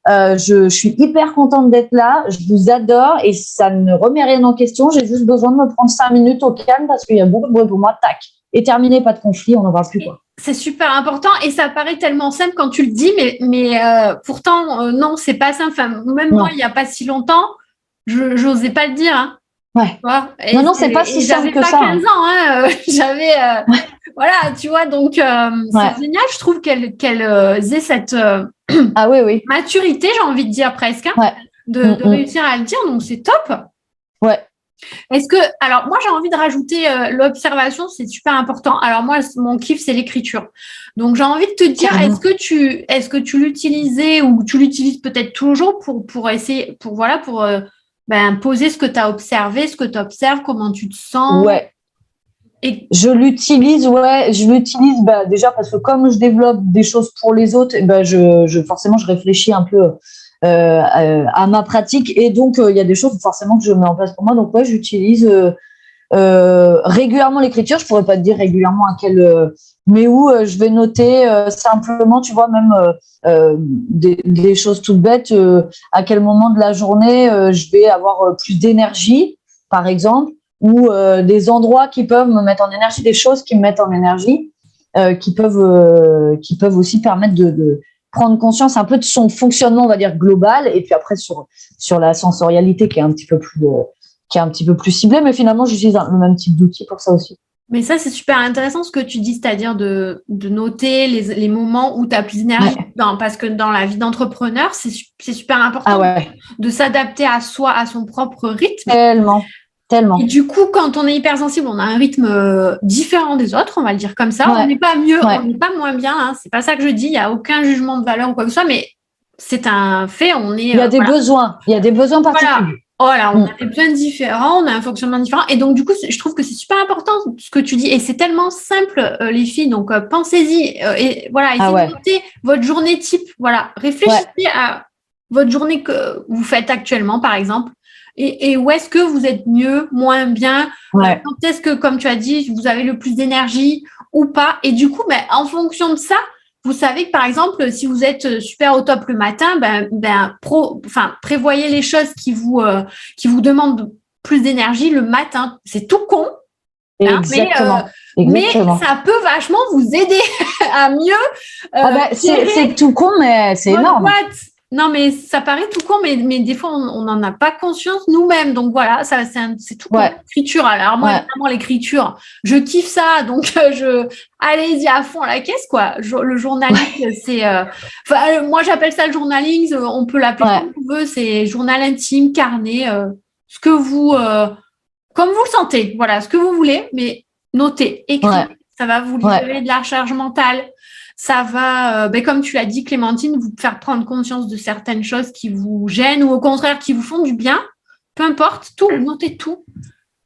S2: je suis hyper contente d'être là, je vous adore et ça ne remet rien en question. J'ai juste besoin de me prendre 5 minutes au calme parce qu'il y a beaucoup de bruit pour moi, tac. Et terminé, pas de conflit, on n'en parle plus, quoi.
S1: C'est super important et ça paraît tellement simple quand tu le dis, mais pourtant, non, c'est pas simple. Enfin, même moi, il n'y a pas si longtemps, je n'osais pas le dire. Hein.
S2: Ouais. Non, c'est pas si simple que ça.
S1: J'avais pas 15 ans, hein. J'avais, voilà, tu vois, donc c'est génial. Je trouve qu'elle ait cette maturité, j'ai envie de dire presque, hein, de réussir à le dire, donc c'est top.
S2: Ouais.
S1: Est-ce que, alors moi j'ai envie de rajouter l'observation, c'est super important. Alors moi mon kiff c'est l'écriture. Donc j'ai envie de te dire, est-ce que tu l'utilisais ou tu l'utilises peut-être toujours pour essayer, pour poser ce que tu as observé, ce que tu observes, comment tu te sens.
S2: Ouais. Et je l'utilise déjà parce que comme je développe des choses pour les autres, forcément je réfléchis un peu à ma pratique et donc il y a des choses forcément que je mets en place pour moi. Donc j'utilise régulièrement l'écriture. Je pourrais pas te dire régulièrement à quel, mais où je vais noter simplement, tu vois, même des choses toutes bêtes. À quel moment de la journée je vais avoir plus d'énergie, par exemple, ou des endroits qui peuvent me mettre en énergie, des choses qui me mettent en énergie, qui peuvent aussi permettre de prendre conscience un peu de son fonctionnement, on va dire, global, et puis après sur la sensorialité qui est un petit peu plus ciblée, mais finalement j'utilise le même type d'outil pour ça aussi.
S1: Mais ça, c'est super intéressant ce que tu dis, c'est-à-dire de noter les moments où tu as plus d'énergie. Parce que dans la vie d'entrepreneur, c'est super important de s'adapter à soi, à son propre rythme.
S2: Tellement.
S1: Et du coup, quand on est hypersensible, on a un rythme différent des autres, on va le dire comme ça. On n'est pas mieux, on n'est pas moins bien. Hein. C'est pas ça que je dis. Il n'y a aucun jugement de valeur ou quoi que ce soit, mais c'est un fait. Il
S2: y a des besoins. Il y a des besoins particuliers.
S1: Voilà, on a des besoins différents, on a un fonctionnement différent. Et donc, du coup, je trouve que c'est super important ce que tu dis. Et c'est tellement simple, les filles. Donc, pensez-y. Et voilà, essayez de noter votre journée type. Voilà, réfléchissez à votre journée que vous faites actuellement, par exemple. Et où est-ce que vous êtes mieux, moins bien? Quand est-ce que, comme tu as dit, vous avez le plus d'énergie ou pas? Et du coup, en fonction de ça, vous savez que, par exemple, si vous êtes super au top le matin, prévoyez les choses qui vous demandent plus d'énergie le matin. C'est tout con.
S2: Exactement.
S1: Mais ça peut vachement vous aider à mieux.
S2: C'est tout con, mais c'est énorme.
S1: Non, mais ça paraît tout con, mais des fois, on n'en a pas conscience nous-mêmes. Donc, voilà, c'est tout con. L'écriture. Alors, moi, évidemment, l'écriture, je kiffe ça. Donc, allez-y à fond à la caisse, quoi. Le journaling, c'est... moi, j'appelle ça le journaling. On peut l'appeler comme on veut. C'est journal intime, carnet, ce que vous... comme vous le sentez. Voilà, ce que vous voulez, mais notez, écrivez. Ça va vous libérer de la charge mentale. Ça va, comme tu l'as dit, Clémentine, vous faire prendre conscience de certaines choses qui vous gênent ou au contraire qui vous font du bien. Peu importe, tout, notez tout.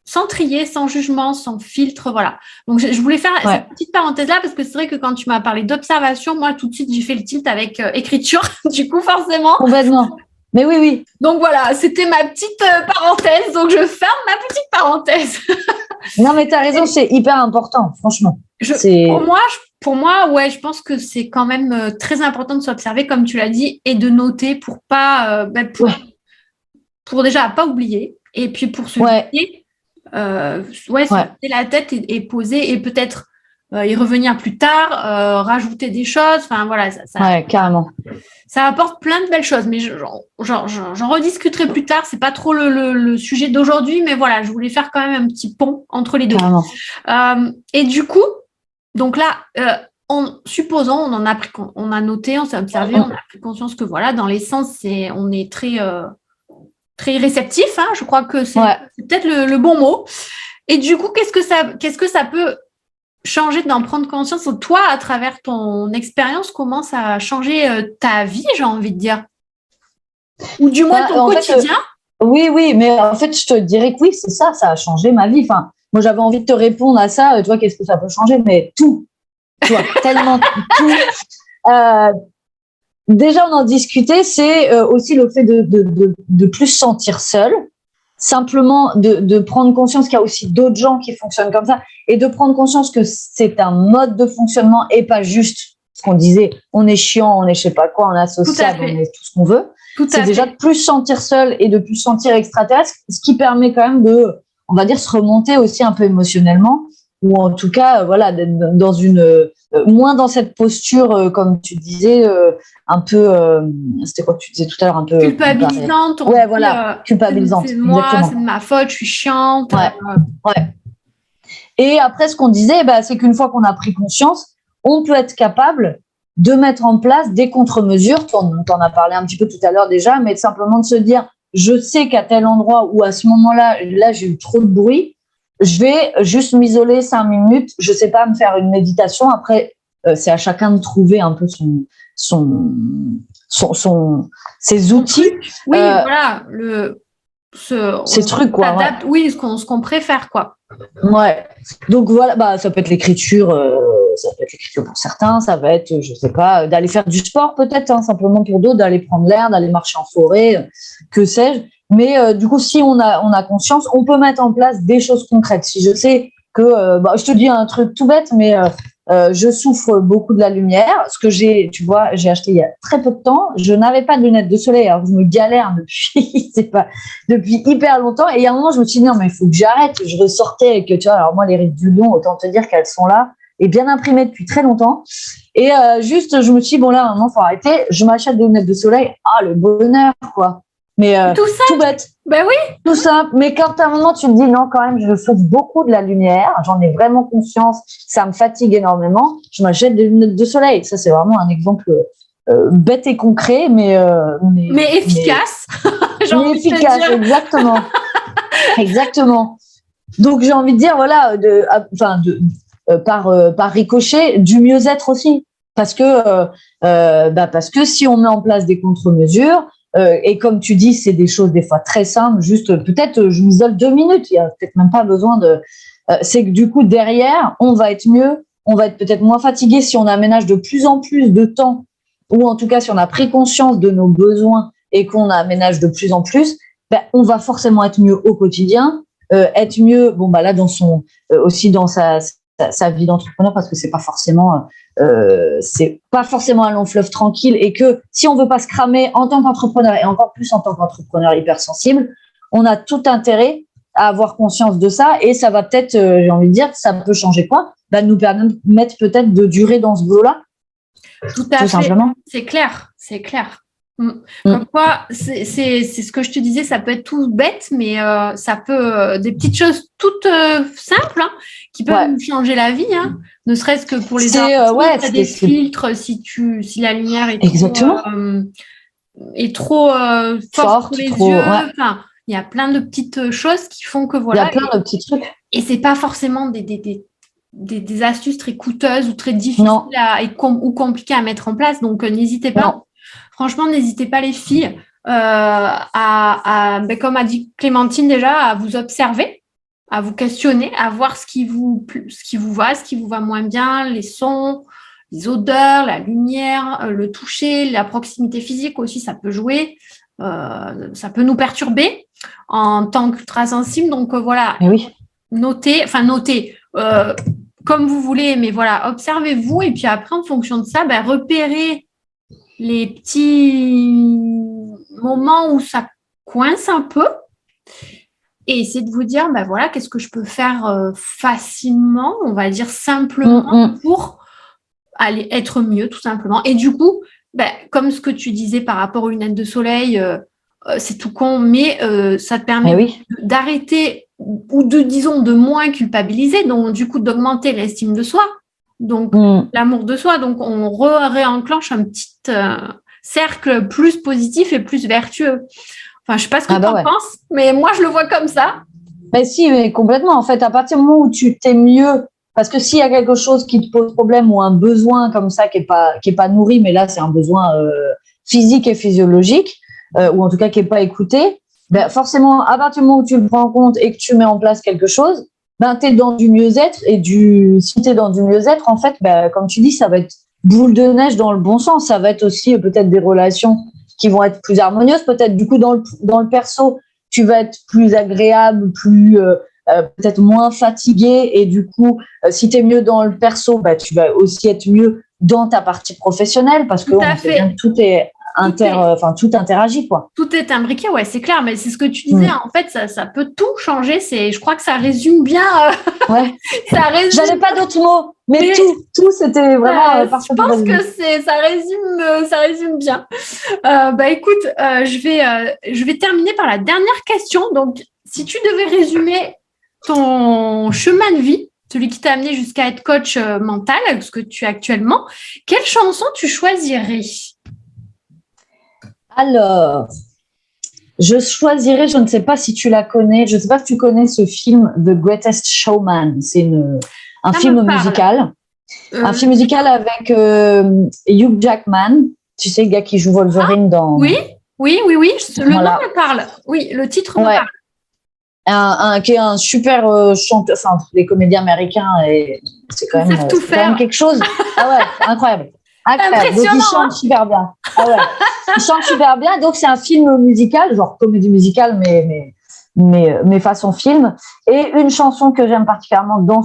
S1: Sans trier, sans jugement, sans filtre, voilà. Donc, je voulais faire cette petite parenthèse-là parce que c'est vrai que quand tu m'as parlé d'observation, moi, tout de suite, j'ai fait le tilt avec écriture, du coup, forcément.
S2: Complètement. Mais oui.
S1: Donc, voilà, c'était ma petite parenthèse. Donc, je ferme ma petite parenthèse.
S2: Non, mais tu as raison, c'est hyper important, franchement.
S1: Pour moi, ouais, je pense que c'est quand même très important de s'observer, comme tu l'as dit, et de noter pour pas, pour déjà pas oublier, et puis pour se dire, se vider la tête et poser et peut-être y revenir plus tard, rajouter des choses. Enfin voilà,
S2: carrément.
S1: Ça apporte plein de belles choses, mais j'en rediscuterai plus tard. C'est pas trop le sujet d'aujourd'hui, mais voilà, je voulais faire quand même un petit pont entre les deux. Et du coup, donc là, supposons, on a noté, on s'est observé, on a pris conscience que voilà, dans les sens, on est très très réceptif, hein, je crois que c'est peut-être le bon mot. Et du coup, qu'est-ce que ça peut changer d'en prendre conscience? Toi, à travers ton expérience, comment ça a changé ta vie, j'ai envie de dire? Ou du moins ton quotidien?
S2: Oui, mais en fait, je te dirais que oui, c'est ça a changé ma vie. Enfin, moi, j'avais envie de te répondre à ça. Tu vois, qu'est-ce que ça peut changer? Mais tout. Tu vois, tellement tout. Déjà, on en discutait, c'est aussi le fait de plus se sentir seul, simplement de prendre conscience qu'il y a aussi d'autres gens qui fonctionnent comme ça et de prendre conscience que c'est un mode de fonctionnement et pas juste ce qu'on disait, on est chiant, on est je sais pas quoi, on est associable, on est tout ce qu'on veut. C'est déjà de plus se sentir seul et de plus se sentir extraterrestre, ce qui permet quand même de, on va dire, se remonter aussi un peu émotionnellement ou en tout cas, voilà, dans une moins dans cette posture, comme tu disais, un peu, c'était quoi que tu disais tout à l'heure, un peu
S1: culpabilisante.
S2: Culpabilisante.
S1: C'est moi, c'est de ma faute, je suis chiante.
S2: Et après, ce qu'on disait, c'est qu'une fois qu'on a pris conscience, on peut être capable de mettre en place des contre-mesures. Tu en as parlé un petit peu tout à l'heure déjà, mais simplement de se dire, je sais qu'à tel endroit ou à ce moment-là, j'ai eu trop de bruit. Je vais juste m'isoler 5 minutes, je sais pas, me faire une méditation. Après, c'est à chacun de trouver un peu ses outils.
S1: Oui, voilà,
S2: ces trucs, quoi.
S1: Oui, ce qu'on préfère, quoi.
S2: Ouais. Donc voilà, ça peut être l'écriture, pour certains, ça va être, je sais pas, d'aller faire du sport peut-être, hein, simplement pour d'autres, d'aller prendre l'air, d'aller marcher en forêt, que sais-je. Mais du coup, si on a conscience, on peut mettre en place des choses concrètes. Si je sais que, je te dis un truc tout bête, mais je souffre beaucoup de la lumière. Ce que j'ai acheté il y a très peu de temps. Je n'avais pas de lunettes de soleil, alors je me galère depuis hyper longtemps. Et il y a un moment, je me suis dit non, mais il faut que j'arrête. Je ressortais avec, tu vois, alors moi les rides du lion, autant te dire qu'elles sont là et bien imprimées depuis très longtemps. Et juste, je me suis dit bon là, à un moment, faut arrêter. Je m'achète des lunettes de soleil. Ah, le bonheur, quoi. Mais tout bête.
S1: Ben oui.
S2: Tout simple. Mais quand à un moment tu te dis non, quand même, je souffre beaucoup de la lumière, j'en ai vraiment conscience, ça me fatigue énormément, je m'achète des lunettes de soleil. Ça, c'est vraiment un exemple bête et concret, mais
S1: efficace.
S2: Mais efficace, exactement. Exactement. Donc j'ai envie de dire, voilà, par ricochet, du mieux-être aussi. Parce que si on met en place des contre-mesures, et comme tu dis, c'est des choses des fois très simples, juste peut-être je m'isole 2 minutes, il n'y a peut-être même pas besoin de... c'est que du coup, derrière, on va être mieux, on va être peut-être moins fatigué si on aménage de plus en plus de temps, ou en tout cas si on a pris conscience de nos besoins et qu'on aménage de plus en plus, on va forcément être mieux au quotidien, être mieux, là, aussi dans sa vie d'entrepreneur, parce que c'est pas forcément un long fleuve tranquille, et que si on veut pas se cramer en tant qu'entrepreneur et encore plus en tant qu'entrepreneur hypersensible, on a tout intérêt à avoir conscience de ça, et ça va peut-être, j'ai envie de dire, ça peut changer quoi? Nous permettre peut-être de durer dans ce boulot-là.
S1: Tout simplement. C'est clair. Comme quoi, c'est ce que je te disais, ça peut être tout bête, mais ça peut des petites choses toutes simples, hein, qui peuvent changer la vie, hein. Ne serait-ce que pour les artistes, des filtres, si la lumière est trop forte pour les yeux. Enfin, il y a plein de petites choses qui font que voilà.
S2: Il y a plein de petits trucs.
S1: Et c'est pas forcément des des astuces très coûteuses ou très difficiles ou compliquées à mettre en place. Donc, n'hésitez pas. Non. Franchement, n'hésitez pas les filles comme a dit Clémentine déjà, à vous observer, à vous questionner, à voir ce qui vous va, ce qui vous va moins bien, les sons, les odeurs, la lumière, le toucher, la proximité physique aussi, ça peut jouer. Ça peut nous perturber en tant qu'ultra-sensible. Donc, voilà, notez, comme vous voulez, mais voilà, observez-vous et puis après, en fonction de ça, repérez les petits moments où ça coince un peu et essayez de vous dire, voilà, qu'est-ce que je peux faire facilement, on va dire simplement pour aller être mieux, tout simplement. Et du coup, comme ce que tu disais par rapport aux lunettes de soleil, c'est tout con, mais ça te permet d'arrêter ou de moins culpabiliser, donc du coup d'augmenter l'estime de soi, donc l'amour de soi. Donc on réenclenche un petit cercle plus positif et plus vertueux. Enfin, je sais pas ce que tu en penses, mais moi je le vois comme ça.
S2: Mais si, mais complètement. En fait, à partir du moment où tu t'es mieux, parce que s'il y a quelque chose qui te pose problème ou un besoin comme ça qui est pas nourri, mais là c'est un besoin physique et physiologique, ou en tout cas qui est pas écouté, forcément, à partir du moment où tu le prends en compte et que tu mets en place quelque chose, tu es dans du mieux-être si tu es dans du mieux-être, en fait, comme tu dis, ça va être boule de neige dans le bon sens. Ça va être aussi peut-être des relations qui vont être plus harmonieuses. Peut-être du coup dans le perso, tu vas être plus agréable, plus peut-être moins fatigué. Et du coup, si tu es mieux dans le perso, tu vas aussi être mieux dans ta partie professionnelle parce que tout est tout interagit, quoi.
S1: Tout est imbriqué, ouais, c'est clair, mais c'est ce que tu disais, en fait, ça peut tout changer, je crois que ça résume bien.
S2: J'avais pas d'autres mots, mais tout, c'était vraiment parfaitement.
S1: Je pense que ça résume bien. Écoute, je vais terminer par la dernière question. Donc, si tu devais résumer ton chemin de vie, celui qui t'a amené jusqu'à être coach mental, ce que tu es actuellement, quelle chanson tu choisirais ?
S2: Alors, je choisirais, je ne sais pas si tu la connais, je ne sais pas si tu connais ce film The Greatest Showman. C'est un film musical. Un film musical avec Hugh Jackman, tu sais, le gars qui joue Wolverine dans...
S1: Oui. Le nom me parle. Oui, le titre me parle.
S2: Qui est un super chanteur, enfin, les comédiens américains, c'est quand même quelque chose. Ah ouais, incroyable. Donc, il chante super bien. Ah ouais. Il chante super bien. Donc, c'est un film musical, genre comédie musicale, mais façon film. Et une chanson que j'aime particulièrement dans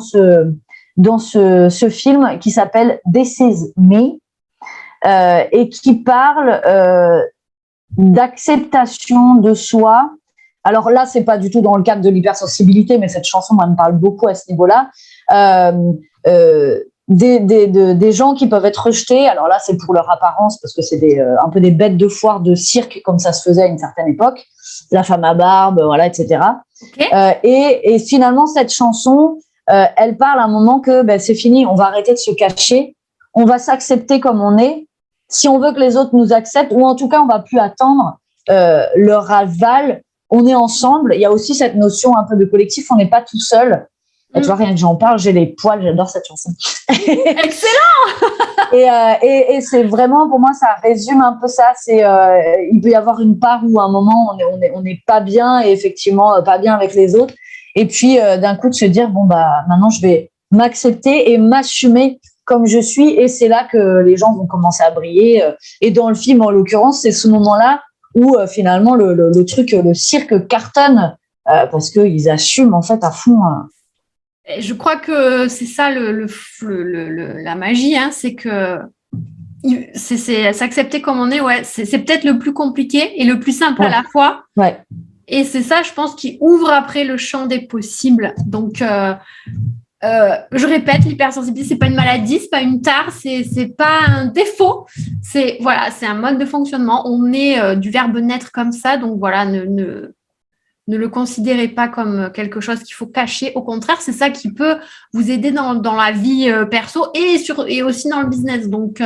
S2: ce film qui s'appelle This Is Me et qui parle d'acceptation de soi. Alors là, c'est pas du tout dans le cadre de l'hypersensibilité, mais cette chanson, moi, me parle beaucoup à ce niveau-là. Des gens qui peuvent être rejetés. Alors là, c'est pour leur apparence, parce que c'est un peu des bêtes de foire de cirque, comme ça se faisait à une certaine époque. La femme à barbe, voilà, etc. Okay. Et finalement, cette chanson, elle parle à un moment que c'est fini, on va arrêter de se cacher, on va s'accepter comme on est. Si on veut que les autres nous acceptent, ou en tout cas, on va plus attendre leur aval. On est ensemble. Il y a aussi cette notion un peu de collectif. On n'est pas tout seul. Tu vois, rien que j'en parle, j'ai les poils, j'adore cette chanson.
S1: Excellent.
S2: Et c'est vraiment, pour moi, ça résume un peu ça. Il peut y avoir une part où à un moment, on n'est pas bien et effectivement pas bien avec les autres. Et puis, d'un coup, de se dire, maintenant, je vais m'accepter et m'assumer comme je suis. Et c'est là que les gens vont commencer à briller. Et dans le film, en l'occurrence, c'est ce moment-là où finalement, le truc, le cirque cartonne parce qu'ils assument en fait à fond.
S1: Je crois que c'est ça la magie, hein, c'est que c'est s'accepter comme on est, c'est peut-être le plus compliqué et le plus simple à la fois.
S2: Ouais.
S1: Et c'est ça, je pense, qui ouvre après le champ des possibles. Donc, je répète, l'hypersensibilité, c'est pas une maladie, c'est pas une tare, c'est pas un défaut. C'est un mode de fonctionnement. On est du verbe naître comme ça, donc voilà, ne le considérez pas comme quelque chose qu'il faut cacher. Au contraire, c'est ça qui peut vous aider dans la vie perso et aussi dans le business. Donc,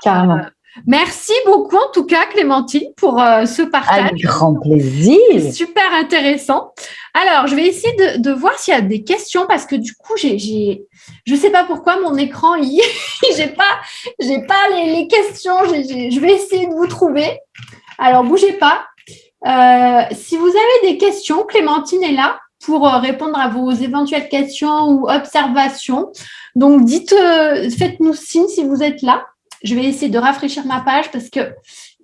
S2: carrément.
S1: Merci beaucoup, en tout cas, Clémentine, pour ce partage.
S2: Avec grand plaisir.
S1: C'est super intéressant. Alors, je vais essayer de voir s'il y a des questions parce que du coup, je sais pas pourquoi mon écran, j'ai pas les questions. Je vais essayer de vous trouver. Alors, bougez pas. Si vous avez des questions, Clémentine est là pour répondre à vos éventuelles questions ou observations. Donc, faites-nous signe si vous êtes là. Je vais essayer de rafraîchir ma page parce que,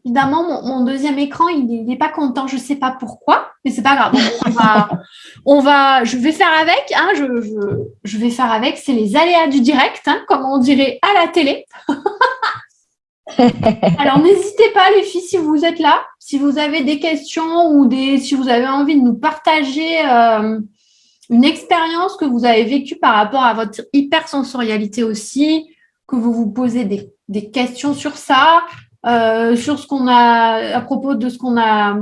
S1: évidemment, mon deuxième écran, il n'est pas content. Je ne sais pas pourquoi, mais c'est pas grave. Je vais faire avec. Hein, je vais faire avec. C'est les aléas du direct, hein, comme on dirait à la télé. Alors, n'hésitez pas, les filles, si vous êtes là, si vous avez des questions ou si vous avez envie de nous partager une expérience que vous avez vécue par rapport à votre hypersensorialité aussi, que vous vous posez des questions sur ça, sur ce qu'on a, à propos de ce qu'on a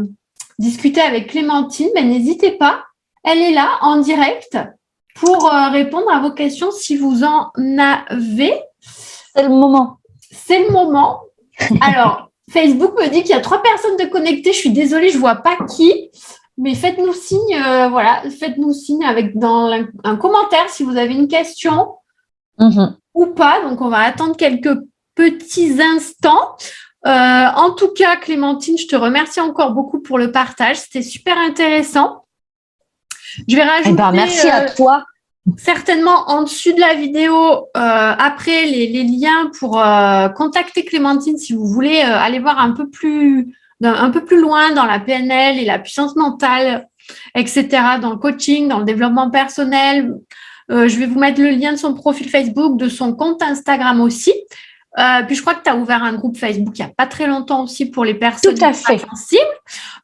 S1: discuté avec Clémentine, ben, n'hésitez pas. Elle est là en direct pour répondre à vos questions si vous en avez.
S2: C'est le moment.
S1: C'est le moment. Alors, Facebook me dit qu'il y a 3 personnes de connectées. Je suis désolée, je ne vois pas qui. Mais faites-nous signe, faites-nous signe dans un commentaire si vous avez une question ou pas. Donc, on va attendre quelques petits instants. En tout cas, Clémentine, je te remercie encore beaucoup pour le partage. C'était super intéressant. Je vais rajouter…
S2: merci à toi.
S1: Certainement en dessus de la vidéo, après les liens pour contacter Clémentine si vous voulez aller voir un peu plus loin dans la PNL et la puissance mentale, etc., dans le coaching, dans le développement personnel. Je vais vous mettre le lien de son profil Facebook, de son compte Instagram aussi. Puis je crois que tu as ouvert un groupe Facebook il n'y a pas très longtemps aussi pour les personnes sensibles.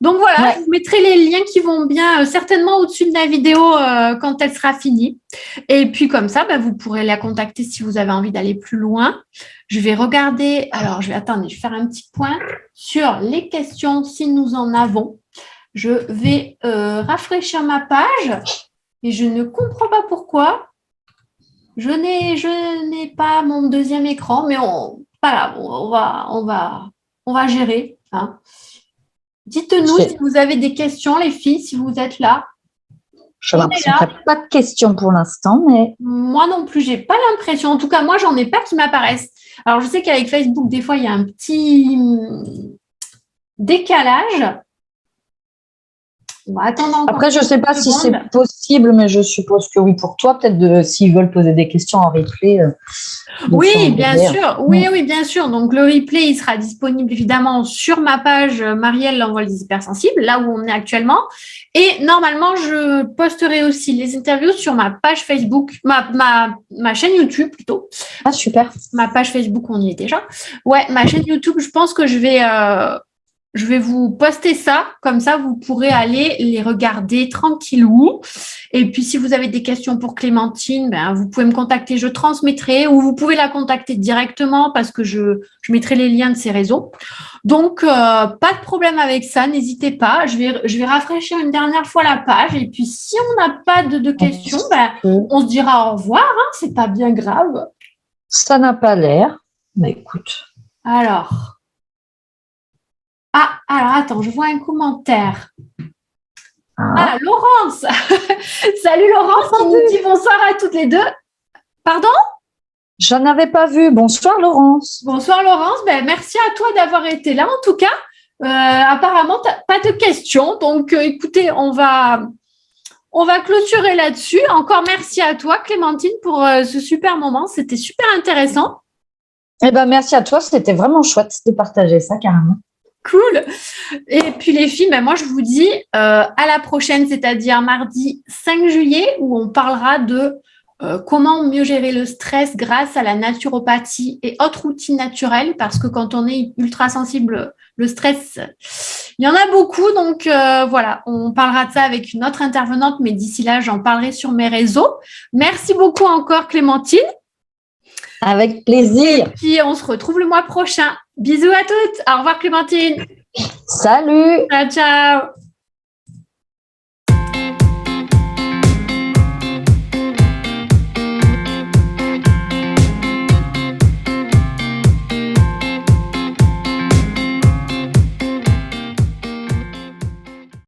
S1: Donc voilà, je vous mettrai les liens qui vont bien certainement au-dessus de la vidéo quand elle sera finie. Et puis comme ça, vous pourrez la contacter si vous avez envie d'aller plus loin. Je vais regarder, alors je vais faire un petit point sur les questions si nous en avons. Je vais rafraîchir ma page et je ne comprends pas pourquoi. Je n'ai pas mon deuxième écran, mais on va gérer. Hein. Dites-nous si vous avez des questions, les filles, si vous êtes là.
S2: Je n'ai pas de questions pour l'instant, mais…
S1: Moi non plus, je n'ai pas l'impression. En tout cas, moi, j'en ai pas qui m'apparaissent. Alors, je sais qu'avec Facebook, des fois, il y a un petit décalage. On va attendre encore.
S2: Après, je ne sais pas si c'est possible, mais je suppose que oui. Pour toi, peut-être s'ils veulent poser des questions en replay.
S1: Oui, bien sûr. Oui, bien sûr. Donc, le replay, il sera disponible évidemment sur ma page Marielle, l'envol des hypersensibles, là où on est actuellement. Et normalement, je posterai aussi les interviews sur ma page Facebook, ma chaîne YouTube plutôt.
S2: Ah, super.
S1: Ma page Facebook, on y est déjà. Ouais, ma chaîne YouTube, je pense que je vais vous poster ça, comme ça vous pourrez aller les regarder tranquillou. Et puis si vous avez des questions pour Clémentine, vous pouvez me contacter, je transmettrai, ou vous pouvez la contacter directement parce que je mettrai les liens de ses réseaux. Donc pas de problème avec ça, n'hésitez pas. Je vais rafraîchir une dernière fois la page et puis si on n'a pas de questions, on se dira au revoir, hein, c'est pas bien grave.
S2: Ça n'a pas l'air, mais écoute.
S1: Alors attends, je vois un commentaire. Ah, Laurence. Salut Laurence qui nous dit bonsoir à toutes les deux. Pardon?
S2: J'en avais pas vu. Bonsoir Laurence.
S1: Bonsoir Laurence. Merci à toi d'avoir été là en tout cas. Apparemment, pas de questions. Donc, écoutez, on va clôturer là-dessus. Encore merci à toi Clémentine pour ce super moment. C'était super intéressant.
S2: Merci à toi. C'était vraiment chouette de partager ça carrément.
S1: Cool. Et puis les filles, moi je vous dis à la prochaine, c'est-à-dire mardi 5 juillet, où on parlera de comment mieux gérer le stress grâce à la naturopathie et autres outils naturels, parce que quand on est ultra sensible, le stress, il y en a beaucoup. Donc voilà, on parlera de ça avec une autre intervenante, mais d'ici là, j'en parlerai sur mes réseaux. Merci beaucoup encore Clémentine.
S2: Avec plaisir.
S1: Et puis on se retrouve le mois prochain. Bisous à toutes. Au revoir Clémentine.
S2: Salut.
S1: Ciao, ciao.